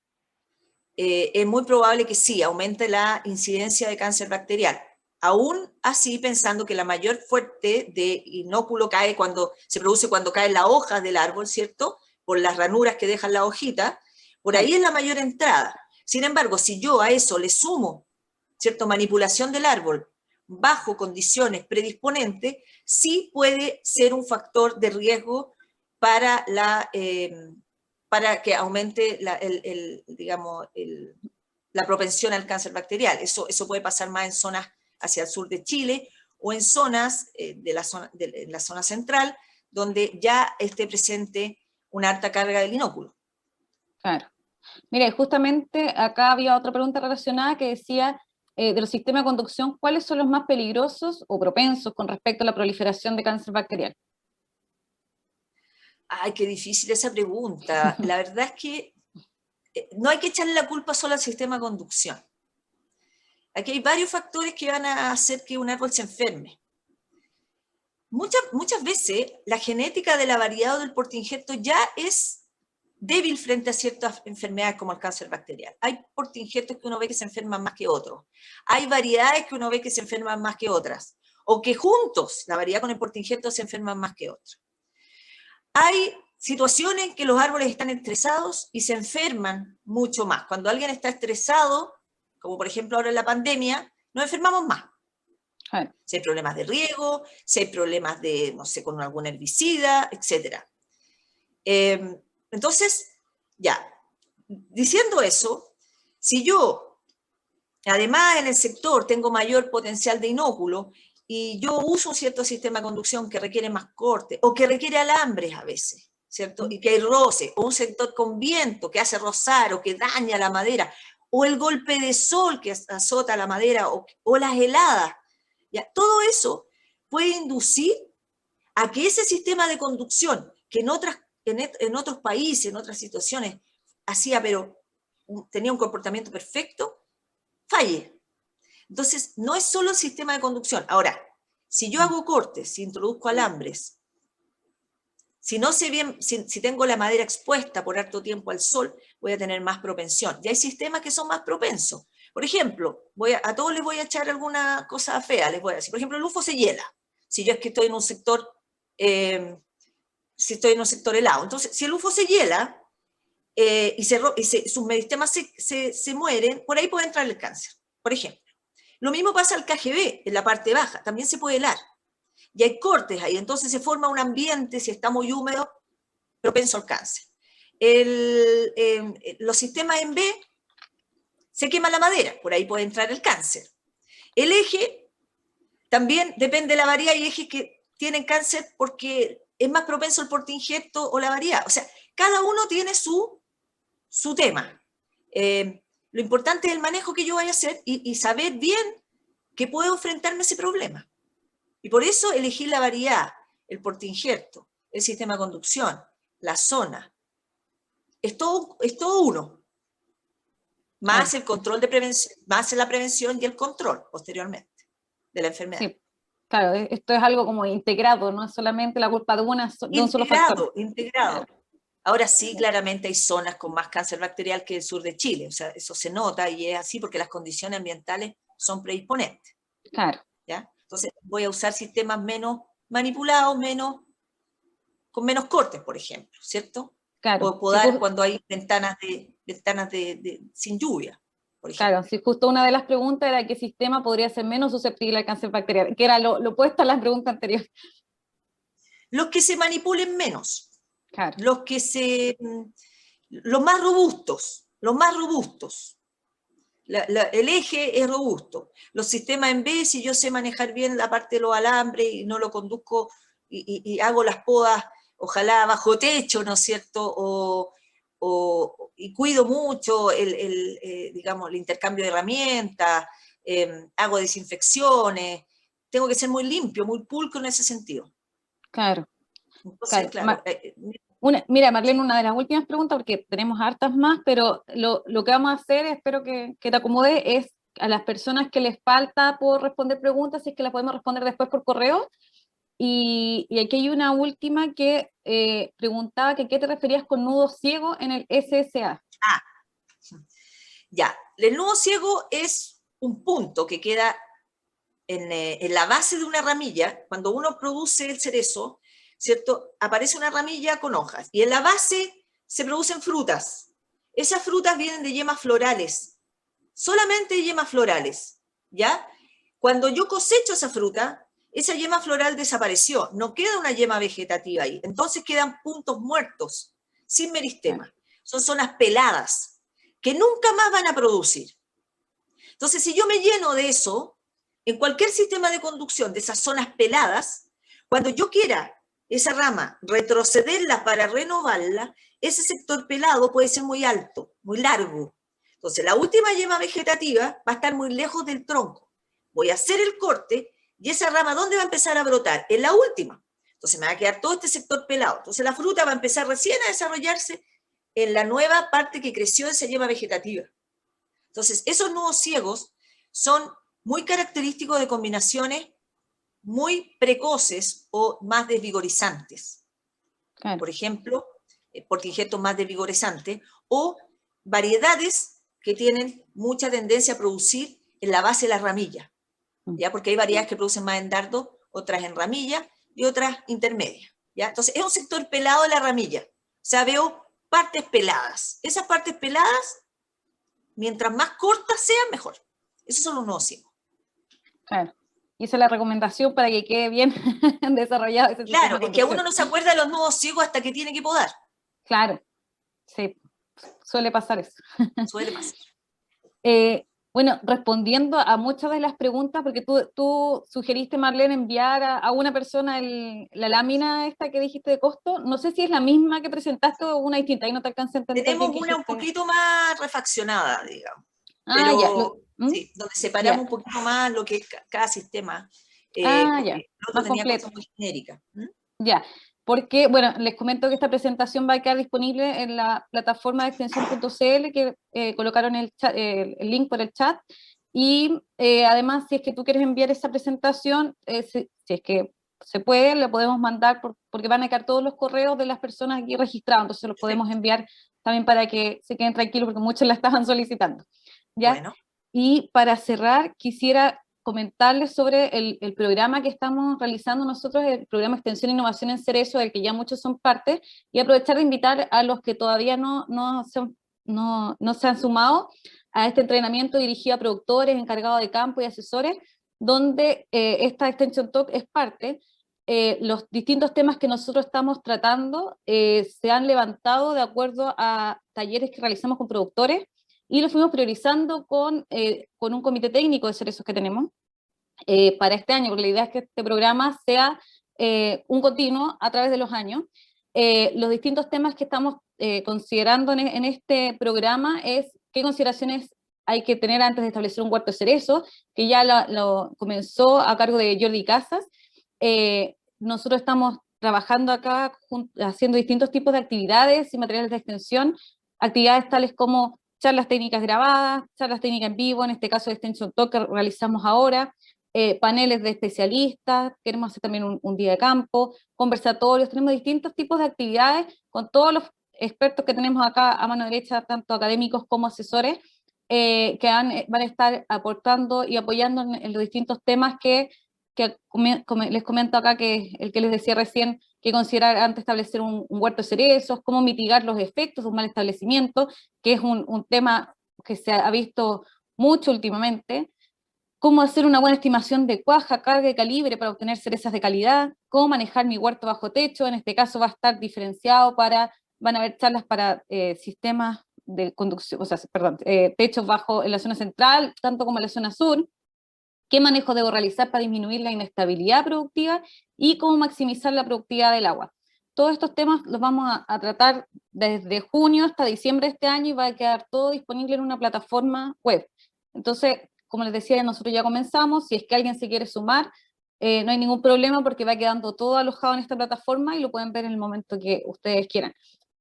es muy probable que sí, aumente la incidencia de cáncer bacterial. Aún así, pensando que la mayor fuerte de inóculo se produce cuando caen las hojas del árbol, ¿cierto? Por las ranuras que dejan la hojita, por ahí es la mayor entrada. Sin embargo, si yo a eso le sumo, ¿cierto? Manipulación del árbol bajo condiciones predisponentes, sí puede ser un factor de riesgo para para que aumente la propensión al cáncer bacterial. Eso puede pasar más en zonas hacia el sur de Chile o en zonas en la zona central, donde ya esté presente una alta carga del inóculo. Claro. Mira, justamente acá había otra pregunta relacionada que decía, de los sistemas de conducción, ¿cuáles son los más peligrosos o propensos con respecto a la proliferación de cáncer bacterial? Ay, qué difícil esa pregunta. La verdad es que no hay que echarle la culpa solo al sistema de conducción. Aquí hay varios factores que van a hacer que un árbol se enferme. Muchas veces la genética de la variedad del portainjerto ya es débil frente a ciertas enfermedades como el cáncer bacterial. Hay portainjertos que uno ve que se enferman más que otros. Hay variedades que uno ve que se enferman más que otras. O que juntos, la variedad con el portainjerto, se enferman más que otras. Hay situaciones en que los árboles están estresados y se enferman mucho más. Cuando alguien está estresado, como por ejemplo ahora en la pandemia, nos enfermamos más. Claro. Si hay problemas de riego, si hay problemas de, no sé, con algún herbicida, etc. Entonces, ya, diciendo eso, si yo, además en el sector, tengo mayor potencial de inóculo y yo uso un cierto sistema de conducción que requiere más corte o que requiere alambres a veces, ¿cierto? Y que hay roce, o un sector con viento que hace rozar o que daña la madera, o el golpe de sol que azota la madera, o las heladas. ¿Ya? Todo eso puede inducir a que ese sistema de conducción, que en otros países, en otras situaciones, hacía, pero tenía un comportamiento perfecto, falle. Entonces, no es solo el sistema de conducción. Ahora, si yo hago cortes, si introduzco alambres, si no sé bien, si tengo la madera expuesta por harto tiempo al sol, voy a tener más propensión. Y hay sistemas que son más propensos. Por ejemplo, a todos les voy a echar alguna cosa fea, les voy a decir. Por ejemplo, el UFO se hiela. Si yo es que estoy en un sector, si estoy en un sector helado. Entonces, si el UFO se hiela y sus meristemas se mueren, por ahí puede entrar el cáncer, por ejemplo. Lo mismo pasa al KGB, en la parte baja, también se puede helar. Y hay cortes ahí, entonces se forma un ambiente, si está muy húmedo, propenso al cáncer. Los sistemas en B, se quema la madera, por ahí puede entrar el cáncer. El eje, también depende de la variedad, hay ejes que tienen cáncer porque es más propenso el portainjerto o la variedad. O sea, cada uno tiene su tema. Lo importante es el manejo que yo vaya a hacer y saber bien que puedo enfrentarme a ese problema. Y por eso elegir la variedad, el portainjerto, el sistema de conducción, la zona, es todo uno, más el control de prevención, más la prevención y el control posteriormente de la enfermedad. Sí, claro, esto es algo como integrado, no es solamente la culpa de un solo factor. Integrado. Ahora sí, claramente hay zonas con más cáncer bacterial que el sur de Chile, o sea, eso se nota y es así porque las condiciones ambientales son predisponentes. Claro. ¿Ya? Entonces voy a usar sistemas menos manipulados, con menos cortes, por ejemplo, ¿cierto? Claro. O podar cuando hay ventanas sin lluvia, por ejemplo. Claro, sí, justo una de las preguntas era qué sistema podría ser menos susceptible al cáncer bacterial, que era lo opuesto a la pregunta anterior. Los que se manipulen menos, claro. Los más robustos, el eje es robusto. Los sistemas en B, si yo sé manejar bien la parte de los alambres y no lo conduzco y hago las podas, ojalá bajo techo, ¿no es cierto? Y cuido mucho digamos, el intercambio de herramientas, hago desinfecciones, tengo que ser muy limpio, muy pulcro en ese sentido. Claro. Entonces, claro. Mira, Marlene, una de las últimas preguntas, porque tenemos hartas más, pero lo que vamos a hacer, espero que te acomode, es a las personas que les falta por responder preguntas, si es que las podemos responder después por correo. Y aquí hay una última que preguntaba que qué te referías con nudo ciego en el SSA. Ya, el nudo ciego es un punto que queda en la base de una ramilla. Cuando uno produce el cerezo, ¿cierto? Aparece una ramilla con hojas y en la base se producen frutas. Esas frutas vienen de yemas florales, solamente yemas florales, ¿ya? Cuando yo cosecho esa fruta, esa yema floral desapareció, no queda una yema vegetativa ahí, entonces quedan puntos muertos, sin meristema. Son zonas peladas, que nunca más van a producir. Entonces, si yo me lleno de eso, en cualquier sistema de conducción de esas zonas peladas, cuando yo quiera esa rama retrocederla para renovarla, ese sector pelado puede ser muy alto, muy largo. Entonces, la última yema vegetativa va a estar muy lejos del tronco. Voy a hacer el corte y esa rama, ¿dónde va a empezar a brotar? En la última. Entonces, me va a quedar todo este sector pelado. Entonces, la fruta va a empezar recién a desarrollarse en la nueva parte que creció esa yema vegetativa. Entonces, esos nudos ciegos son muy característicos de combinaciones muy precoces o más desvigorizantes. Claro. Por ejemplo, portainjertos más desvigorizantes o variedades que tienen mucha tendencia a producir en la base de las ramillas, ¿ya? Porque hay variedades que producen más en dardo, otras en ramilla y otras intermedias, ¿ya? Entonces, es un sector pelado de la ramilla. O sea, veo partes peladas. Esas partes peladas, mientras más cortas sean, mejor. Esos son los nudos ciegos. Claro. Y esa es la recomendación para que quede bien desarrollado ese sistema Claro, de es que conducción. uno no se acuerda de los nudos ciegos hasta que tiene que podar. Claro, sí, suele pasar eso. Suele pasar. Bueno, respondiendo a muchas de las preguntas, porque tú sugeriste, Marlene, enviar a una persona la lámina esta que dijiste de costo, no sé si es la misma que presentaste o una distinta, y no te alcancé a entender Tenemos bien qué una un dijiste. poquito más refaccionada, digamos, Ah, ya, pero ¿Mm? sí, donde separamos Ya, un poquito más lo que es cada sistema, porque ya, el otro más tenía completo. cosas muy genéricas. Ya, porque, bueno, les comento que esta presentación va a quedar disponible en la plataforma de extensión.cl, que colocaron el link por el chat, y además, si es que tú quieres enviar esa presentación, si es que se puede, la podemos mandar, porque van a quedar todos los correos de las personas aquí registradas, entonces los podemos Perfecto. enviar también para que se queden tranquilos, porque muchos la estaban solicitando, ¿ya? Bueno, Y para cerrar, quisiera comentarles sobre el programa que estamos realizando nosotros, el programa Extensión e Innovación en Cerezo, del que ya muchos son parte, y aprovechar de invitar a los que todavía no se han sumado a este entrenamiento dirigido a productores, encargados de campo y asesores, donde esta Extension Talk es parte. Los distintos temas que nosotros estamos tratando se han levantado de acuerdo a talleres que realizamos con productores, y lo fuimos priorizando con un comité técnico de cerezos que tenemos para este año, porque la idea es que este programa sea un continuo a través de los años. Los distintos temas que estamos considerando en este programa es qué consideraciones hay que tener antes de establecer un huerto de cerezo, que ya lo comenzó a cargo de Jordi Casas. Nosotros estamos trabajando acá haciendo distintos tipos de actividades y materiales de extensión, actividades tales como charlas técnicas grabadas, charlas técnicas en vivo, en este caso de Extension Talk que realizamos ahora, paneles de especialistas, queremos hacer también un día de campo, conversatorios, tenemos distintos tipos de actividades con todos los expertos que tenemos acá a mano derecha, tanto académicos como asesores, que van a estar aportando y apoyando en los distintos temas que les comento acá, que el que les decía recién, que considerar antes de establecer un huerto de cerezos, cómo mitigar los efectos de un mal establecimiento, que es un tema que se ha visto mucho últimamente, cómo hacer una buena estimación de cuaja, carga y calibre para obtener cerezas de calidad, cómo manejar mi huerto bajo techo, en este caso va a estar diferenciado van a haber charlas para sistemas de conducción, o sea, perdón, techos bajo en la zona central, tanto como en la zona sur, qué manejo debo realizar para disminuir la inestabilidad productiva y cómo maximizar la productividad del agua. Todos estos temas los vamos a tratar desde junio hasta diciembre de este año y va a quedar todo disponible en una plataforma web. Entonces, como les decía, nosotros ya comenzamos, si es que alguien se quiere sumar, no hay ningún problema porque va quedando todo alojado en esta plataforma y lo pueden ver en el momento que ustedes quieran.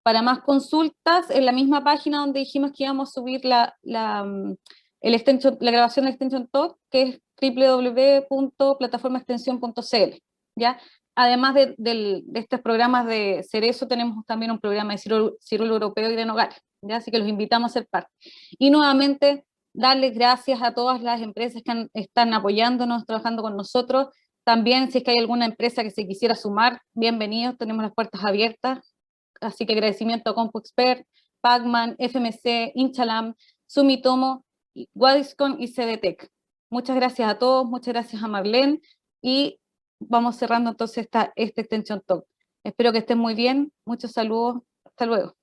Para más consultas, en la misma página donde dijimos que íbamos a subir la grabación del Extension Talk, que es www.plataformaextensión.cl, ¿ya? Además de estos programas de Cerezo, tenemos también un programa de ciruelo europeo y de Nogales, ¿ya? Así que los invitamos a ser parte. Y nuevamente, darles gracias a todas las empresas que están apoyándonos, trabajando con nosotros. También, si es que hay alguna empresa que se quisiera sumar, bienvenidos, tenemos las puertas abiertas. Así que agradecimiento a CompuExpert, Pacman, FMC, Inchalam, Sumitomo, Wadiscon y CDTech. Muchas gracias a todos, muchas gracias a Marlene, y vamos cerrando entonces esta Extension Talk. Espero que estén muy bien, muchos saludos, hasta luego.